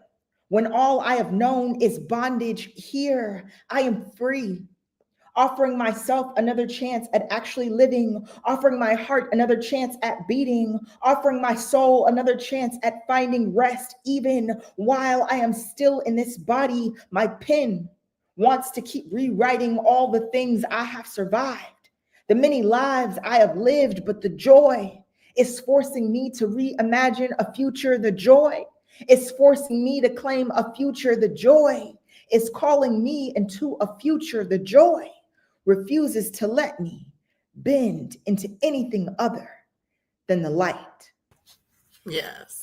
Speaker 2: When all I have known is bondage, here I am free, offering myself another chance at actually living, offering my heart another chance at beating, offering my soul another chance at finding rest, even while I am still in this body. My pen wants to keep rewriting all the things I have survived, the many lives I have lived, but the joy is forcing me to reimagine a future. The joy is forcing me to claim a future. The joy is calling me into a future. The joy refuses to let me bend into anything other than the light.
Speaker 1: Yes.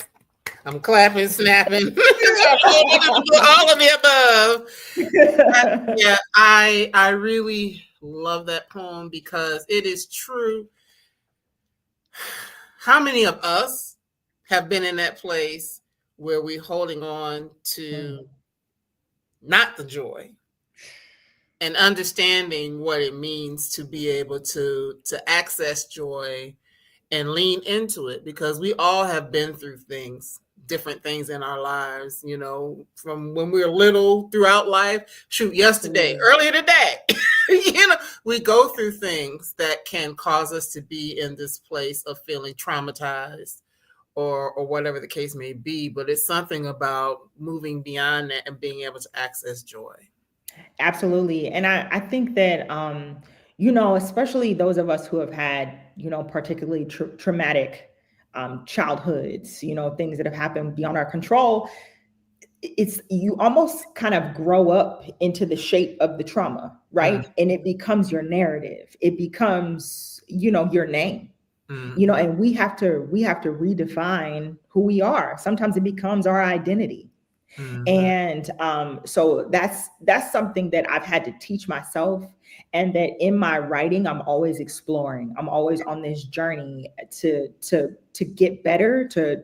Speaker 1: I'm clapping, snapping, all of the above. Yeah, I really love that poem because it is true. How many of us have been in that place where we're holding on to not the joy and understanding what it means to be able to access joy and lean into it, because we all have been through things, different things in our lives, you know, from when we were little throughout life. Shoot, yesterday, earlier today, you know, we go through things that can cause us to be in this place of feeling traumatized or whatever the case may be. But it's something about moving beyond that and being able to access joy.
Speaker 2: Absolutely. And I think that, you know, especially those of us who have had, you know, particularly traumatic childhoods, you know, things that have happened beyond our control, it's you almost kind of grow up into the shape of the trauma, right? And it becomes your narrative. It becomes, you know, your name. You know, and we have to redefine who we are. Sometimes it becomes our identity. And so that's something that I've had to teach myself, and that in my writing I'm always exploring. I'm always on this journey to get better, to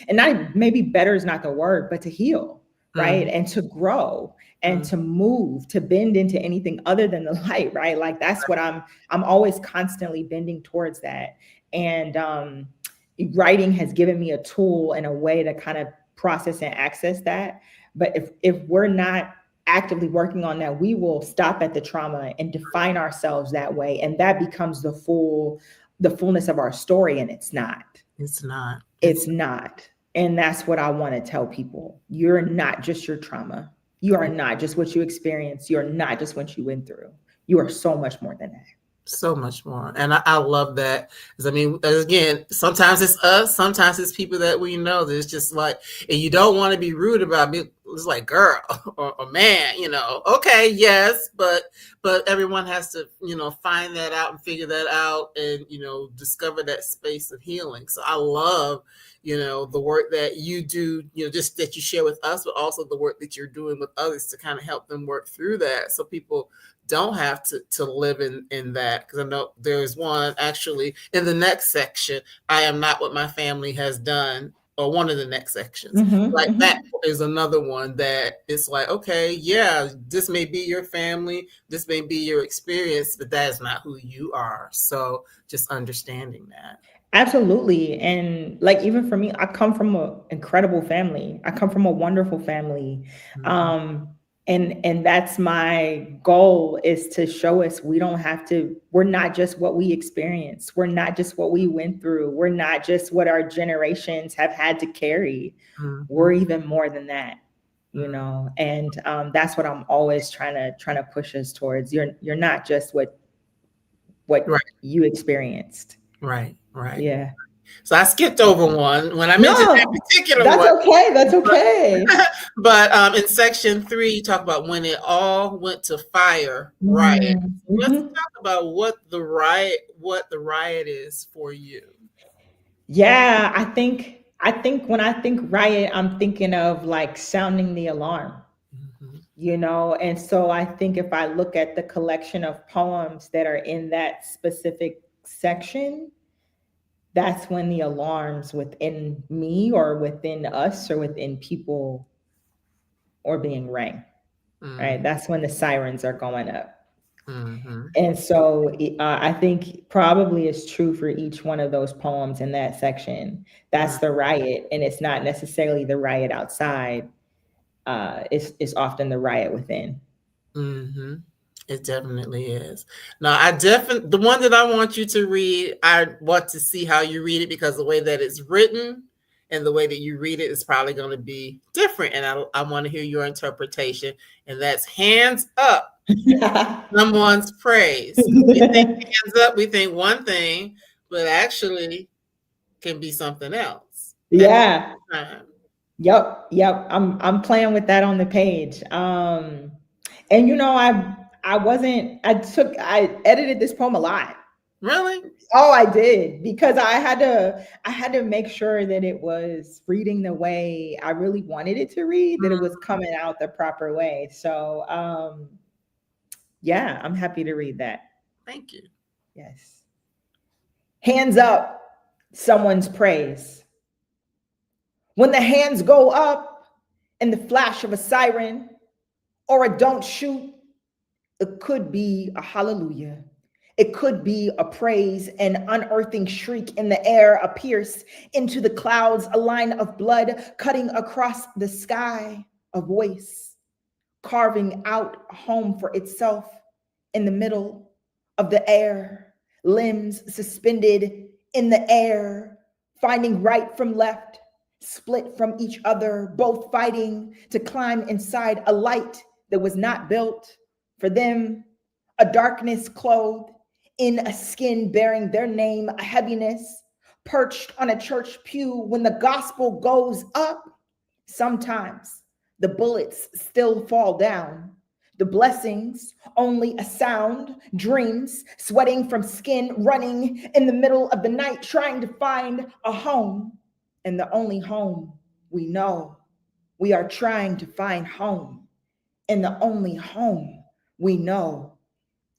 Speaker 2: and not, maybe better is not the word, but to heal, right? And to grow and to move, to bend into anything other than the light, right? Like that's what I'm always constantly bending towards that. And writing has given me a tool and a way to kind of process and access that. But if we're not actively working on that, we will stop at the trauma and define ourselves that way, and that becomes the fullness of our story. And it's not. It's not. And that's what I want to tell people. You're not just your trauma. You are not just what you experienced. You're not just what you went through. You are so much more than that.
Speaker 1: So much more. And I love that. Because I mean, again, sometimes it's us, sometimes it's people that we know that it's just like, and you don't want to be rude about it. It's like, girl or man, you know, okay, yes, but everyone has to, you know, find that out and figure that out and, you know, discover that space of healing. So I love, you know, the work that you do, you know, just that you share with us, but also the work that you're doing with others to kind of help them work through that, so people don't have to live in that. Because I know there's one actually in the next section, I am not what my family has done, or one of the next sections. Like that is another one that it's like, okay, yeah, this may be your family, this may be your experience, but that is not who you are. So just understanding that.
Speaker 2: Absolutely. And like, even for me, I come from an incredible family. I come from a wonderful family. And that's my goal, is to show us we don't have to, we're not just what we experienced. We're not just what we went through. We're not just what our generations have had to carry. We're even more than that, you know? And that's what I'm always trying to push us towards. You're not just what
Speaker 1: Right.
Speaker 2: you experienced.
Speaker 1: Right.
Speaker 2: Yeah.
Speaker 1: So I skipped over one when I mentioned that particular
Speaker 2: that's
Speaker 1: one.
Speaker 2: okay. That's okay.
Speaker 1: But in section 3, you talk about when it all went to fire, riot. Let's talk about what the riot is for you.
Speaker 2: Yeah, I think when I think riot, I'm thinking of like sounding the alarm. You know, and so I think if I look at the collection of poems that are in that specific section, that's when the alarms within me or within us or within people are being rang. Right? That's when the sirens are going up.
Speaker 1: Mm-hmm.
Speaker 2: And so I think probably it's true for each one of those poems in that section. That's the riot, and it's not necessarily the riot outside. It's often the riot within.
Speaker 1: Mm-hmm. It definitely is. Now, I definitely the one that I want you to read. I want to see how you read it because the way that it's written and the way that you read it is probably going to be different. And I want to hear your interpretation. And that's hands up. Someone's praise. We think hands up. We think one thing, but actually can be something else at the
Speaker 2: Yeah.
Speaker 1: same time.
Speaker 2: Yep. I'm playing with that on the page. And I edited this poem a lot.
Speaker 1: Really?
Speaker 2: Oh, I did, because I had to make sure that it was reading the way I really wanted it to read, that it was coming out the proper way. So yeah, I'm happy to read that.
Speaker 1: Thank you.
Speaker 2: Yes. Hands up, someone's praise. When the hands go up in the flash of a siren or a don't shoot, it could be a hallelujah. It could be a praise, an unearthing shriek in the air, a pierce into the clouds, a line of blood cutting across the sky, a voice carving out a home for itself in the middle of the air, limbs suspended in the air, finding right from left, split from each other, both fighting to climb inside a light that was not built for them, a darkness clothed in a skin bearing their name, a heaviness perched on a church pew when the gospel goes up. Sometimes the bullets still fall down. The blessings, only a sound, dreams, sweating from skin, running in the middle of the night, trying to find a home. And the only home we know, we are trying to find home. And the only home we know,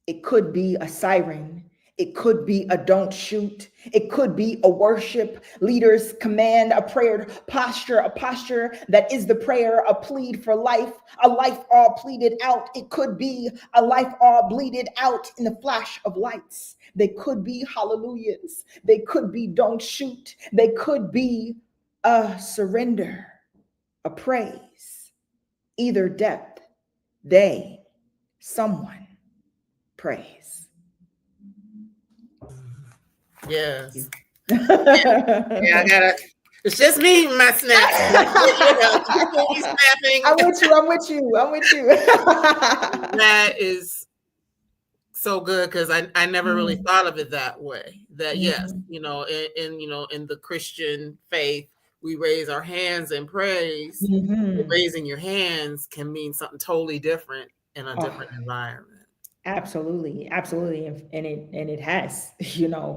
Speaker 2: it could be a siren. It could be a don't shoot. It could be a worship leader's command, a prayer posture, a posture that is the prayer, a plead for life, a life all pleaded out. It could be a life all bleeded out in the flash of lights. They could be hallelujahs. They could be don't shoot. They could be a surrender, a praise, either depth, they, someone praise.
Speaker 1: Yes. Yeah, I
Speaker 2: I'm
Speaker 1: gotta. It's just me, my snaps. People be snapping.
Speaker 2: with you. I'm with you. I'm with you.
Speaker 1: That is so good because I never really
Speaker 2: Mm,
Speaker 1: thought of it that way. That yes,
Speaker 2: mhm,
Speaker 1: in the Christian faith, we raise our hands in praise. But
Speaker 2: mhm.
Speaker 1: raising your hands can mean something totally different in a
Speaker 2: Oh,
Speaker 1: different environment.
Speaker 2: absolutely, absolutely, and it has,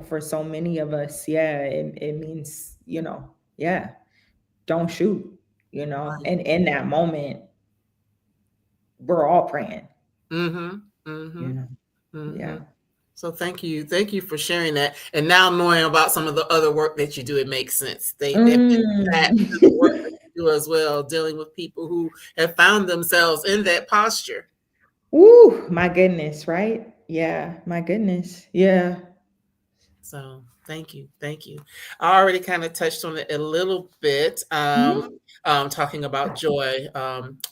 Speaker 2: for so many of us, yeah, it means, yeah, don't shoot,
Speaker 1: Right.
Speaker 2: and in that moment, we're all praying,
Speaker 1: Mm-hmm.
Speaker 2: you
Speaker 1: Mm-hmm.
Speaker 2: know,
Speaker 1: Mm-hmm.
Speaker 2: yeah.
Speaker 1: So thank you for sharing that. And now knowing about some of the other work that you do, it makes sense. They fit that
Speaker 2: Mm.
Speaker 1: to the work that you do as well, dealing with people who have found themselves in that posture.
Speaker 2: Ooh, my goodness, right? Yeah, my goodness. Yeah.
Speaker 1: So thank you. I already kind of touched on it a little bit,
Speaker 2: Mhm.
Speaker 1: talking about joy.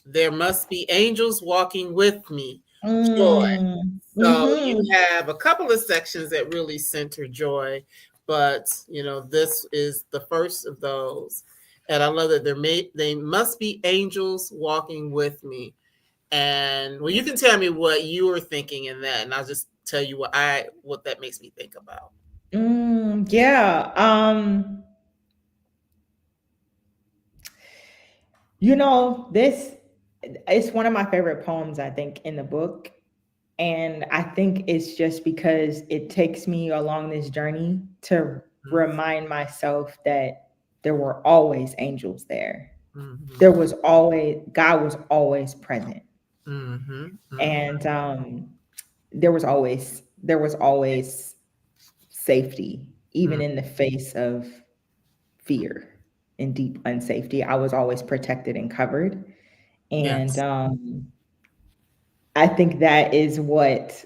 Speaker 1: There must be angels walking with me. Joy.
Speaker 2: Mm.
Speaker 1: So you
Speaker 2: Mhm.
Speaker 1: have a couple of sections that really center joy, but this is the first of those. And I love that they must be angels walking with me. And well, you can tell me what you were thinking in that, and I'll just tell you what that makes me think about.
Speaker 2: Yeah. This it's one of my favorite poems, I think, in the book. And I think it's just because it takes me along this journey to remind myself that there were always angels there.
Speaker 1: Mm-hmm.
Speaker 2: God was always present.
Speaker 1: Mm-hmm. Mm-hmm.
Speaker 2: And there was always safety, even in the face of fear and deep unsafety. I was always protected and covered. And
Speaker 1: Yes.
Speaker 2: I think that is what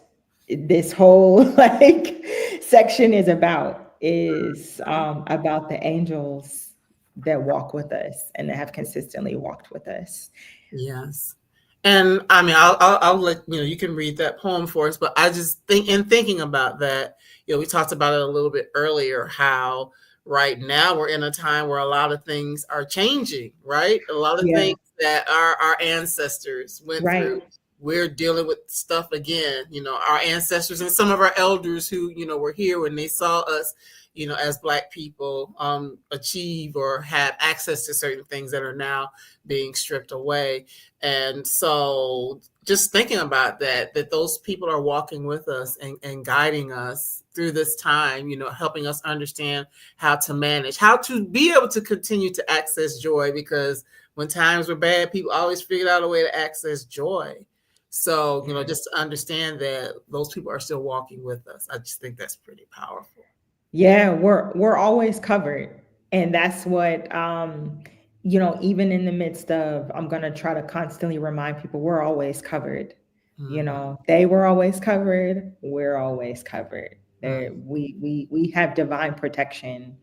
Speaker 2: this whole like section is about the angels that walk with us and that have consistently walked with us.
Speaker 1: Yes. And I mean, I'll let you know, you can read that poem for us, but I just think, in thinking about that, we talked about it a little bit earlier, how right now we're in a time where a lot of things are changing, right? A lot of
Speaker 2: Yeah,
Speaker 1: things that our ancestors went
Speaker 2: right.
Speaker 1: through, we're dealing with stuff again. Our ancestors and some of our elders who, were here when they saw us, as Black people, achieve or have access to certain things that are now being stripped away. And so just thinking about that those people are walking with us and guiding us through this time, helping us understand how to manage, how to be able to continue to access joy, because when times were bad, people always figured out a way to access joy. So, just to understand that those people are still walking with us, I just think that's pretty powerful.
Speaker 2: Yeah, we're always covered. And that's what even in the midst of, I'm gonna try to constantly remind people we're always covered.
Speaker 1: Mm-hmm.
Speaker 2: They were always covered, we're always covered.
Speaker 1: Mm-hmm.
Speaker 2: We have divine protection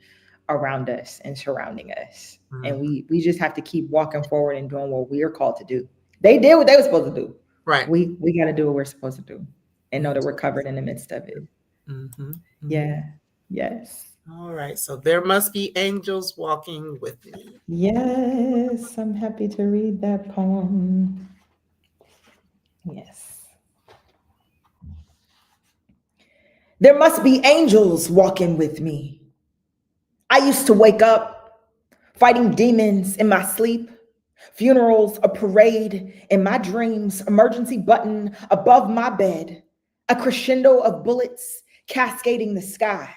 Speaker 2: around us and surrounding us. And
Speaker 1: Mm-hmm.
Speaker 2: we just have to keep walking forward and doing what we are called to do. They did what they were supposed to do.
Speaker 1: Right.
Speaker 2: We gotta do what we're supposed to do and know that we're
Speaker 1: Absolutely.
Speaker 2: covered in the midst of it.
Speaker 1: Mm-hmm. Mm-hmm.
Speaker 2: Yeah. Yes.
Speaker 1: All right. So there must be angels walking with me.
Speaker 2: Yes, I'm happy to read that poem. Yes. There must be angels walking with me. I used to wake up fighting demons in my sleep, funerals, a parade in my dreams, emergency button above my bed, a crescendo of bullets cascading the sky.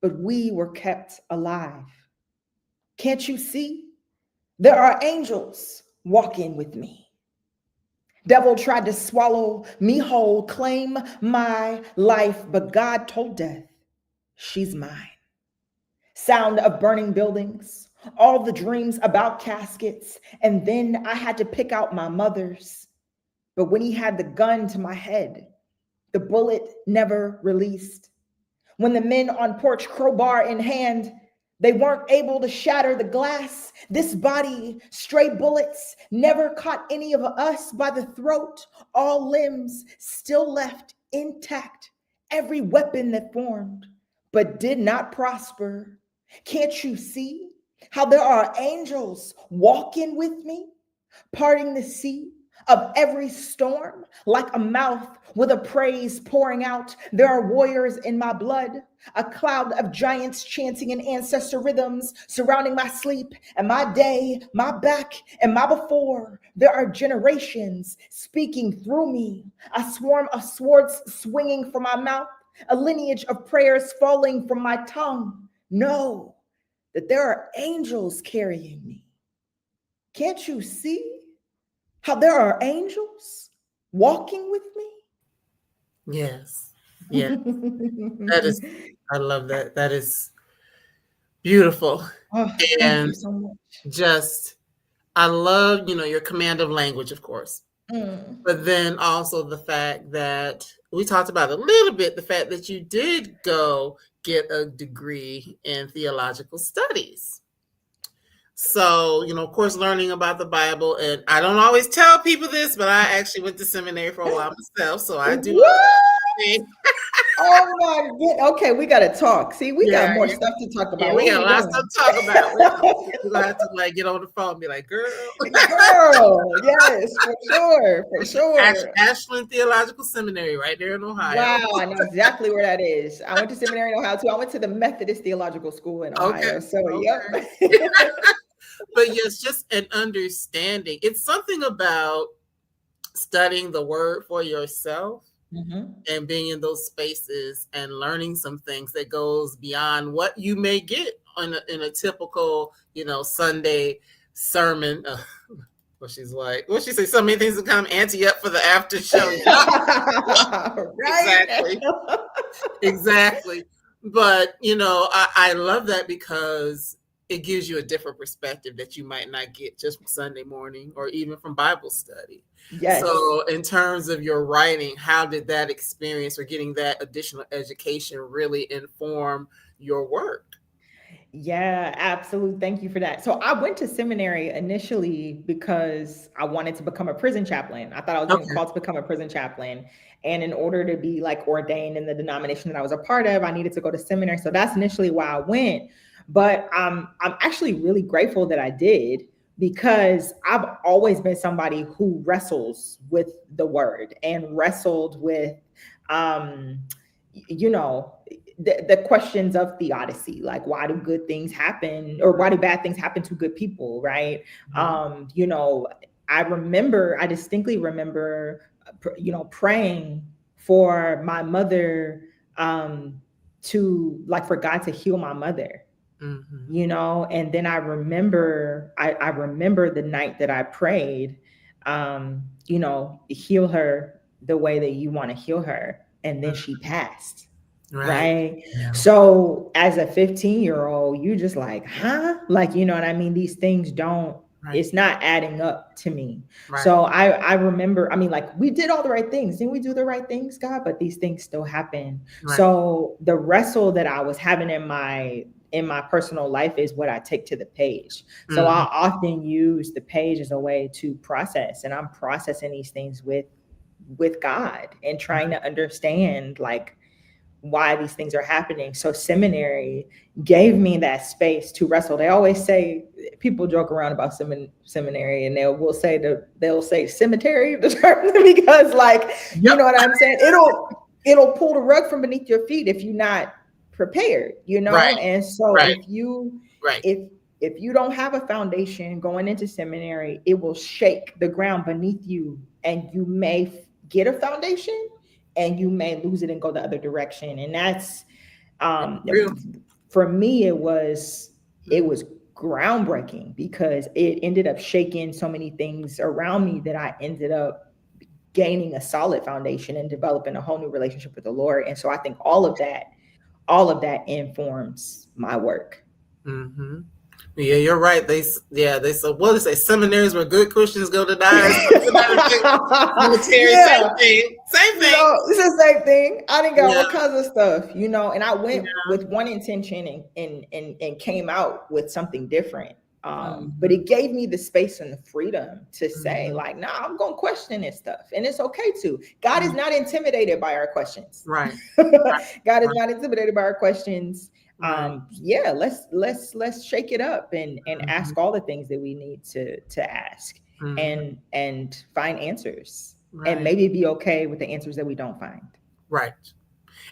Speaker 2: But we were kept alive. Can't you see? There are angels walking with me. Devil tried to swallow me whole, claim my life, but God told death, she's mine. Sound of burning buildings, all the dreams about caskets, and then I had to pick out my mother's. But when he had the gun to my head, the bullet never released. When the men on porch, crowbar in hand, they weren't able to shatter the glass. This body, stray bullets, never caught any of us by the throat. All limbs still left intact. Every weapon that formed, but did not prosper. Can't you see how there are angels walking with me, parting the sea of every storm like a mouth with a praise pouring out? There are warriors in my blood, a cloud of giants chanting in ancestor rhythms surrounding my sleep and my day, my back and my before. There are generations speaking through me, a swarm of swords swinging from my mouth, a lineage of prayers falling from my tongue. Know that there are angels carrying me. Can't you see how there are angels walking with me?
Speaker 1: Yes. Yeah. That is, I love that. That is beautiful.
Speaker 2: Oh, thank you
Speaker 1: And
Speaker 2: so much.
Speaker 1: just, I love, your command of language, of course.
Speaker 2: Mm.
Speaker 1: But then also the fact that we talked about a little bit, the fact that you did go get a degree in theological studies. So, of course, learning about the Bible. And I don't always tell people this, but I actually went to seminary for a while myself. So I do
Speaker 2: What?
Speaker 1: understand.
Speaker 2: Oh my god. Okay, we gotta talk. See, we got
Speaker 1: Yeah,
Speaker 2: more
Speaker 1: yeah,
Speaker 2: stuff to talk
Speaker 1: yeah.
Speaker 2: about.
Speaker 1: We
Speaker 2: What
Speaker 1: got a
Speaker 2: we
Speaker 1: lot of stuff
Speaker 2: doing?
Speaker 1: to talk about. We're gonna have to get on the phone and be like, girl.
Speaker 2: Girl, yes, for sure, for sure.
Speaker 1: Ashland Theological Seminary right there in Ohio.
Speaker 2: Wow, I know exactly where that is. I went to seminary in Ohio too. I went to the Methodist Theological School in
Speaker 1: Okay.
Speaker 2: Ohio. So,
Speaker 1: Okay.
Speaker 2: yep.
Speaker 1: But yes, just an understanding. It's something about studying the word for yourself
Speaker 2: Mm-hmm.
Speaker 1: and being in those spaces and learning some things that goes beyond what you may get in a typical, Sunday sermon. Well, she's like, well, she say so many things to come ante up for the after show.
Speaker 2: Right?
Speaker 1: Exactly. Exactly. But, I love that because it gives you a different perspective that you might not get just from Sunday morning or even from Bible study.
Speaker 2: Yes.
Speaker 1: So, in terms of your writing, how did that experience or getting that additional education really inform your work?
Speaker 2: Yeah, absolutely. Thank you for that. So I went to seminary initially because I wanted to become a prison chaplain. I thought I was getting
Speaker 1: Okay.
Speaker 2: called to become a prison chaplain. And in order to be like ordained in the denomination that I was a part of, I needed to go to seminary. So that's initially why I went. But I'm actually really grateful that I did, because I've always been somebody who wrestles with the word and wrestled with, um, you know, the questions of theodicy, like why do good things happen, or why do bad things happen to good people, right?
Speaker 1: Mhm.
Speaker 2: You know, I distinctly remember, praying for my mother, to like for God to heal my mother,
Speaker 1: Mhm.
Speaker 2: and then I remember the night that I prayed, heal her the way that you want to heal her, and then she passed.
Speaker 1: Right.
Speaker 2: Right.
Speaker 1: Yeah.
Speaker 2: So as a 15-year-old, you just like, huh? Like, you know what I mean? These things don't,
Speaker 1: Right.
Speaker 2: it's not adding up to me.
Speaker 1: Right.
Speaker 2: So I remember, I mean, like we did all the right things. Didn't we do the right things, God? But these things still happen.
Speaker 1: Right.
Speaker 2: So the wrestle that I was having in my personal life is what I take to the page. So
Speaker 1: Mhm.
Speaker 2: I often use the page as a way to process, and I'm processing these things with God and trying to understand like why these things are happening. So seminary gave me that space to wrestle. They always say, people joke around about seminary, and they'll say cemetery because like, you
Speaker 1: Yep.
Speaker 2: know what I'm saying? It'll pull the rug from beneath your feet if you're not prepared,
Speaker 1: Right.
Speaker 2: And so
Speaker 1: Right. Right.
Speaker 2: if you don't have a foundation going into seminary, it will shake the ground beneath you, and you may get a foundation and you may lose it and go the other direction. And that's, um
Speaker 1: Real.
Speaker 2: for me, it was
Speaker 1: Mhm.
Speaker 2: groundbreaking, because it ended up shaking so many things around me that I ended up gaining a solid foundation and developing a whole new relationship with the Lord. And so I think all of that informs my work.
Speaker 1: Mhm. Yeah, you're right. They said, what is they seminaries where good Christians go to die or something to that effect. Military, same
Speaker 2: Yeah,
Speaker 1: thing. Same thing.
Speaker 2: it's the same thing. I didn't got
Speaker 1: Yeah.
Speaker 2: all kinds of stuff, and I went
Speaker 1: Yeah.
Speaker 2: with one intention, and came out with something different. But
Speaker 1: Mhm.
Speaker 2: it gave me the space and the freedom to say,
Speaker 1: Mhm.
Speaker 2: like, nah, I'm gonna question this stuff. And it's okay to. God is
Speaker 1: Mhm.
Speaker 2: not intimidated by our questions.
Speaker 1: Right.
Speaker 2: God is
Speaker 1: Right.
Speaker 2: not intimidated by our questions.
Speaker 1: Right.
Speaker 2: Yeah, let's shake it up and
Speaker 1: Mhm.
Speaker 2: ask all the things that we need to ask,
Speaker 1: Mhm.
Speaker 2: and find answers, and
Speaker 1: Right.
Speaker 2: maybe be okay with the answers that we don't find.
Speaker 1: Right.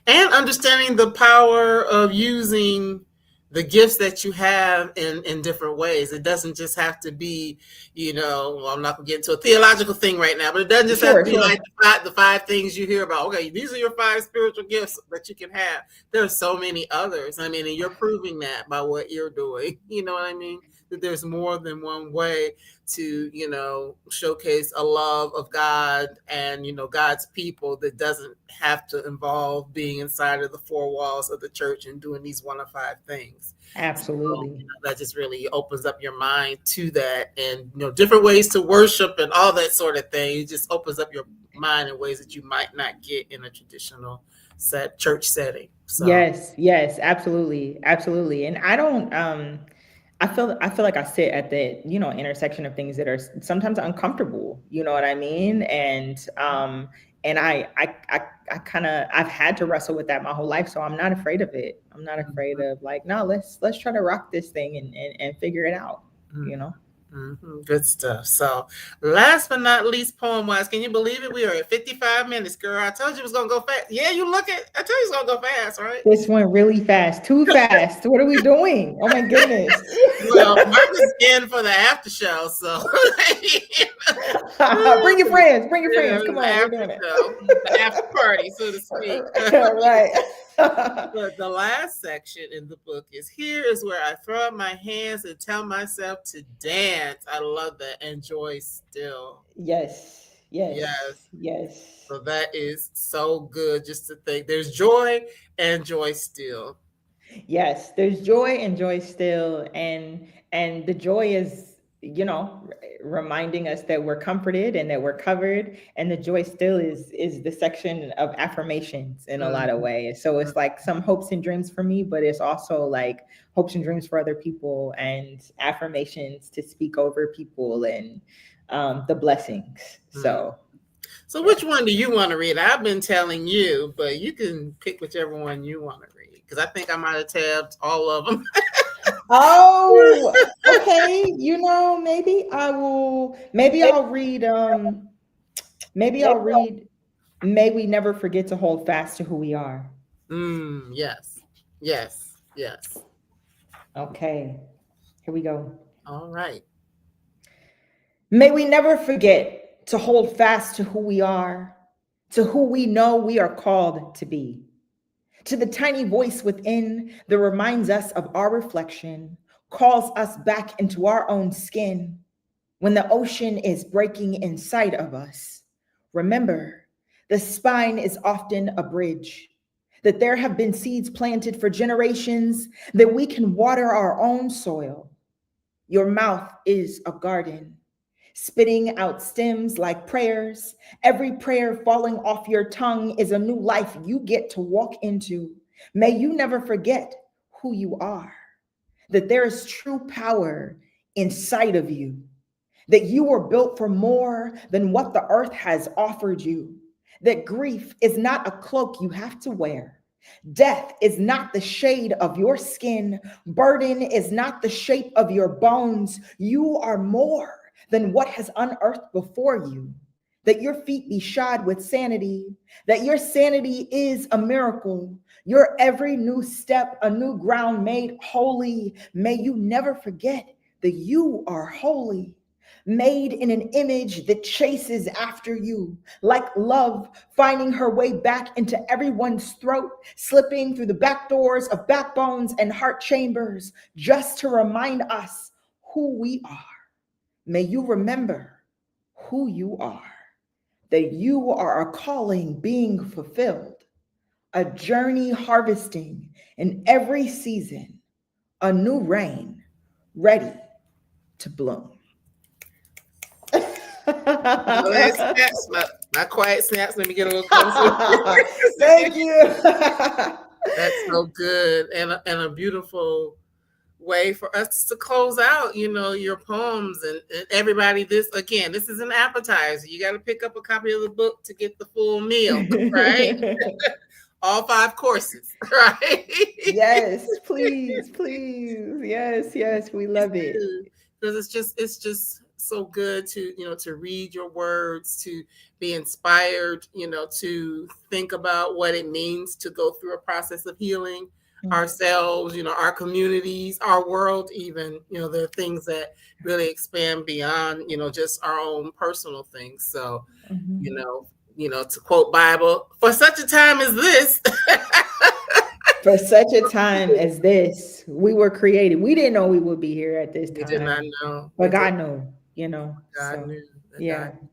Speaker 1: And understanding the power of using the gifts that you have in different ways. It doesn't just have to be, well, I'm not going to get into a theological thing right now, but it doesn't just have to
Speaker 2: Sure,
Speaker 1: be like
Speaker 2: sure.
Speaker 1: the five things you hear about. Okay, these are your five spiritual gifts that you can have. There are so many others. I mean, and you're proving that by what you're doing. You know what I mean? That there's more than one way to showcase a love of God and God's people that doesn't have to involve being inside of the four walls of the church and doing these one of five things. So
Speaker 2: Absolutely.
Speaker 1: that just really opens up your mind to that, and different ways to worship and all that sort of thing. It just opens up your mind in ways that you might not get in a traditional church setting. So
Speaker 2: Yes, yes, absolutely, absolutely. And I don't I feel like I sit at the, intersection of things that are sometimes uncomfortable, you know what I mean? And I kind of I've had to wrestle with that my whole life, so I'm not afraid of it. I'm not afraid of like, no, let's try to rock this thing and figure it out, you know?
Speaker 1: Good stuff. So, last but not least, poem wise, can you believe it? We are at 55 minutes, girl. I told you it was gonna go fast. Yeah, you look at. I told you it's gonna go fast, right?
Speaker 2: This went really fast, too fast. What are we doing? Oh my goodness.
Speaker 1: Well, Mark is in for the after show, so
Speaker 2: Bring your
Speaker 1: yeah,
Speaker 2: friends. Come
Speaker 1: the
Speaker 2: on, we're
Speaker 1: after
Speaker 2: doing it.
Speaker 1: show, the after party, so to speak.
Speaker 2: Right.
Speaker 1: But the last section in the book is here is where I throw up my hands and tell myself to dance. I love that. And joy still.
Speaker 2: Yes, yes,
Speaker 1: Yes.
Speaker 2: yes.
Speaker 1: So that is so good just to think there's joy and joy still.
Speaker 2: Yes, there's joy and joy still, and the joy is, you know, reminding us that we're comforted and that we're covered, and the joy still is the section of affirmations in a lot of
Speaker 1: Mhm.
Speaker 2: ways. So it's like some hopes and dreams for me, but it's also like hopes and dreams for other people and affirmations to speak over people and the blessings.
Speaker 1: Mhm.
Speaker 2: So
Speaker 1: So
Speaker 2: yeah.
Speaker 1: which one do you want to read? I've been telling you, but you can pick whichever one you want to read because I think I might have tabbed all of them.
Speaker 2: Oh, okay. You know, maybe I'll read maybe I'll read May we never forget to hold fast to who we are.
Speaker 1: Yes, yes, yes.
Speaker 2: Okay. Here we go.
Speaker 1: All right.
Speaker 2: May we never forget to hold fast to who we are, to who we know we are called to be, to the tiny voice within that reminds us of our reflection, calls us back into our own skin. When the ocean is breaking inside of us, remember, the spine is often a bridge, that there have been seeds planted for generations, that we can water our own soil. Your mouth is a garden, spitting out stems like prayers. Every prayer falling off your tongue is a new life you get to walk into. May you never forget who you are, that there is true power inside of you, that you were built for more than what the earth has offered you, that grief is not a cloak you have to wear. Death is not the shade of your skin. Burden is not the shape of your bones. You are more than what has unearthed before you. That your feet be shod with sanity, that your sanity is a miracle. Your every new step, a new ground made holy. May you never forget that you are holy, made in an image that chases after you, like love finding her way back into everyone's throat, slipping through the back doors of backbones and heart chambers, just to remind us who we are. May you remember who you are, that you are a calling being fulfilled, a journey harvesting in every season, a new rain ready to bloom.
Speaker 1: My last snaps, my quiet snaps. Let me get a little closer.
Speaker 2: Thank you.
Speaker 1: That's so good and a beautiful way for us to close out, your poems and everybody. This is an appetizer. You got to pick up a copy of the book to get the full meal, right? All 5 courses, right?
Speaker 2: Yes, please, please. Yes, yes, we love it.
Speaker 1: Because it's just so good to to read your words, to be inspired, to think about what it means to go through a process of healing
Speaker 2: Mm.
Speaker 1: ourselves, our communities, our world. Even there are things that really expand beyond just our own personal things. So you
Speaker 2: Mhm.
Speaker 1: know to quote Bible, for such a time as this.
Speaker 2: For such a time as this, we were created. We didn't know we would be here at this
Speaker 1: We did not
Speaker 2: time,
Speaker 1: know.
Speaker 2: but God knew, you know.
Speaker 1: God
Speaker 2: So,
Speaker 1: knew that
Speaker 2: yeah.
Speaker 1: God knew.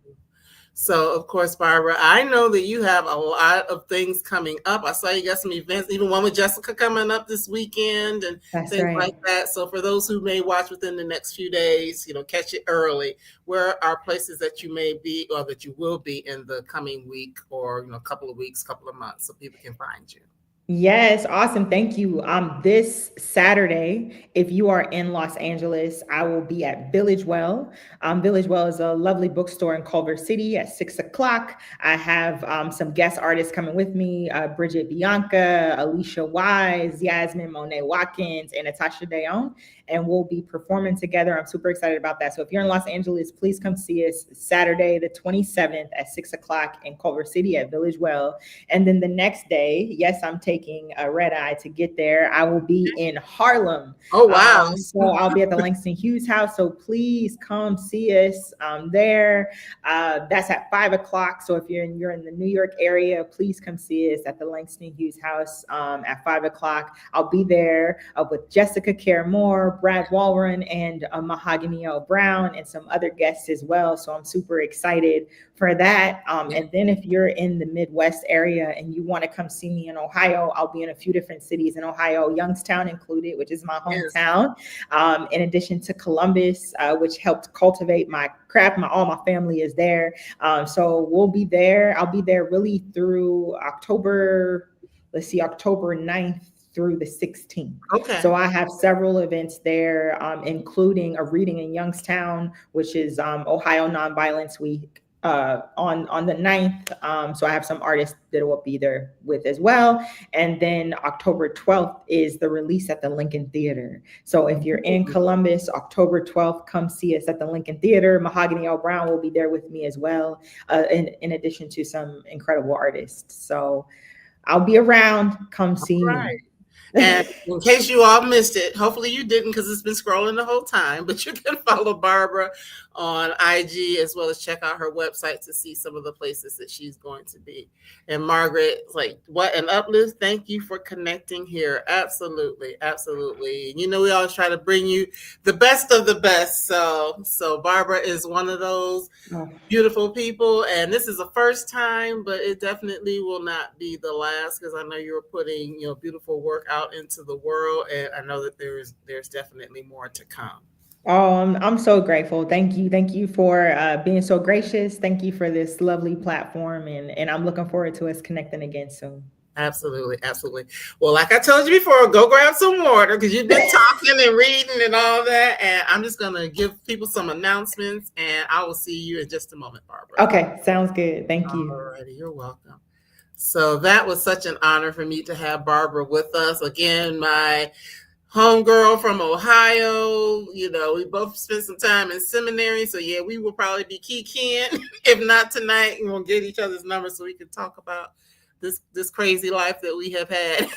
Speaker 1: So, of course, Barbara, I know that you have a lot of things coming up. I saw you got some events, even one with Jessica coming up this weekend and
Speaker 2: That's
Speaker 1: things like
Speaker 2: right.
Speaker 1: that. So, for those who may watch within the next few days, catch it early. Where are places that you may be or that you will be in the coming week or, a couple of weeks, couple of months so people can find you?
Speaker 2: Yes, awesome. Thank you. This Saturday, if you are in Los Angeles, I will be at Village Well. Village Well is a lovely bookstore in Culver City at 6 o'clock. I have some guest artists coming with me: Bridget Bianca, Alicia Wise, Yasmin Monet Watkins, and Natasha Dayon. And we'll be performing together. I'm super excited about that. So if you're in Los Angeles, please come see us Saturday, the 27th at 6 o'clock in Culver City at Village Well. And then the next day, yes, I'm taking a red eye to get there. I will be in Harlem.
Speaker 1: Oh, wow.
Speaker 2: So I'll be at the Langston Hughes house. So please come see us there. That's at 5 o'clock. So if you're in the New York area, please come see us at the Langston Hughes house at 5 o'clock. I'll be there with Jessica Care Moore, Brad Walren, and Mahogany L. Brown, and some other guests as well. So I'm super excited for that. And then if you're in the Midwest area and you want to come see me in Ohio, Ohio. I'll be in a few different cities in Ohio, Youngstown included, which is my
Speaker 1: Yes.
Speaker 2: hometown. In addition to Columbus, which helped cultivate my craft. All my family is there. So we'll be there. I'll be there really through October. Let's see, October 9th through the 16th.
Speaker 1: Okay.
Speaker 2: So I have several events there, including a reading in Youngstown, which is Ohio Nonviolence Week on the 9th. So I have some artists that will be there with as well. And then October 12th is the release at the Lincoln Theater. So if you're in Columbus, October 12th, come see us at the Lincoln Theater. Mahogany L. Brown will be there with me as well, in addition to some incredible artists. So I'll be around. Come see me.
Speaker 1: And in case you all missed it, hopefully you didn't because it's been scrolling the whole time, but you can follow Barbara on IG as well as check out her website to see some of the places that she's going to be. And Margaret, like, what an uplift. Thank you for connecting here. Absolutely. Absolutely. You know, we always try to bring you the best of the best. So Barbara is one of those beautiful people, and this is the first time, but it definitely will not be the last because I know you're putting beautiful work out into the world, and I know that there's definitely more to come.
Speaker 2: Oh, I'm so grateful. Thank you for being so gracious. Thank you for this lovely platform, and I'm looking forward to us connecting again soon.
Speaker 1: Absolutely, absolutely. Well, like I told you before, go grab some water because you've been talking and reading and all that. And I'm just going to give people some announcements, and I will see you in just a moment, Barbara.
Speaker 2: Okay, sounds good. Thank you.
Speaker 1: All righty, you're welcome. So that was such an honor for me to have Barbara with us. Again, my homegirl from Ohio. We both spent some time in seminary. So yeah, we will probably be kikiing. If not tonight, we'll get each other's numbers so we can talk about this crazy life that we have had.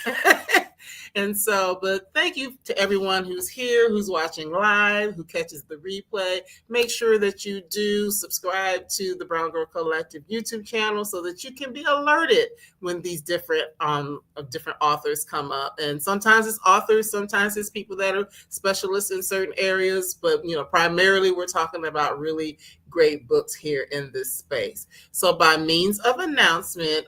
Speaker 1: And so, but thank you to everyone who's here, who's watching live, who catches the replay. Make sure that you do subscribe to the Brown Girl Collective YouTube channel so that you can be alerted when these different authors come up. And sometimes it's authors, sometimes it's people that are specialists in certain areas, but primarily we're talking about really great books here in this space. So by means of announcement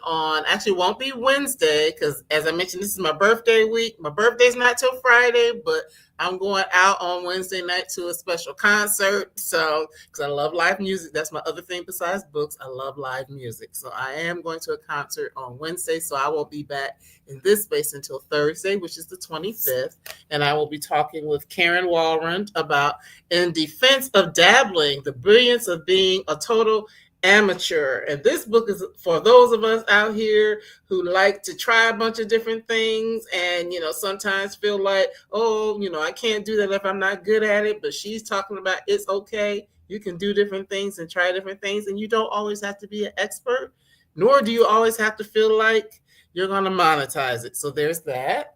Speaker 1: actually won't be Wednesday because as I mentioned, this is my birthday week. My birthday's not till Friday, but I'm going out on Wednesday night to a special concert. So, because I love live music, that's my other thing besides books. I love live music. So I am going to a concert on Wednesday. So I won't be back in this space until Thursday, which is the 25th. And I will be talking with Karen Walrond about In Defense of Dabbling, the brilliance of being a total amateur. And this book is for those of us out here who like to try a bunch of different things and sometimes feel like, I can't do that if I'm not good at it. But she's talking about it's okay, you can do different things and try different things, and you don't always have to be an expert, nor do you always have to feel like you're going to monetize it. So there's that.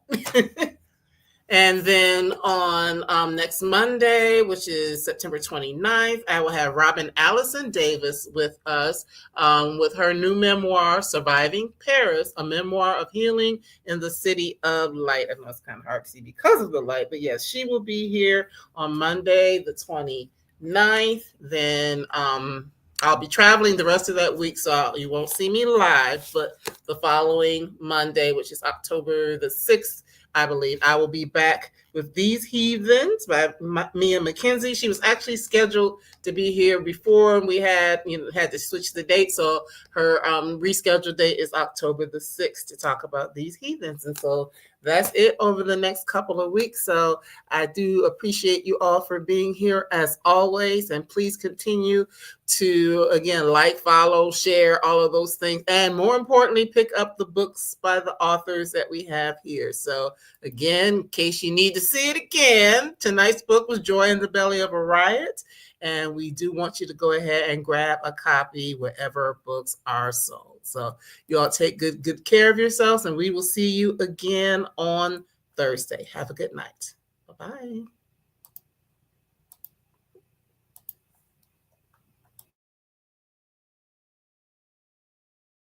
Speaker 1: And then on next Monday, which is September 29th, I will have Robin Allison Davis with us with her new memoir, Surviving Paris, a memoir of healing in the city of light. I know it's kind of hard to see because of the light, but yes, she will be here on Monday, the 29th. Then I'll be traveling the rest of that week, so you won't see me live, but the following Monday, which is October the 6th, I believe I will be back with These Heathens by Mia McKenzie. She was actually scheduled to be here before, and we had to switch the date. So her rescheduled date is October the 6th to talk about These Heathens. And so that's it over the next couple of weeks. So I do appreciate you all for being here as always. And please continue to, again, like, follow, share, all of those things. And more importantly, pick up the books by the authors that we have here. So again, in case you need to see it again, tonight's book was Joy in the Belly of a Riot. And we do want you to go ahead and grab a copy wherever books are sold. So you all take good care of yourselves, and we will see you again on Thursday. Have a good night. Bye-bye.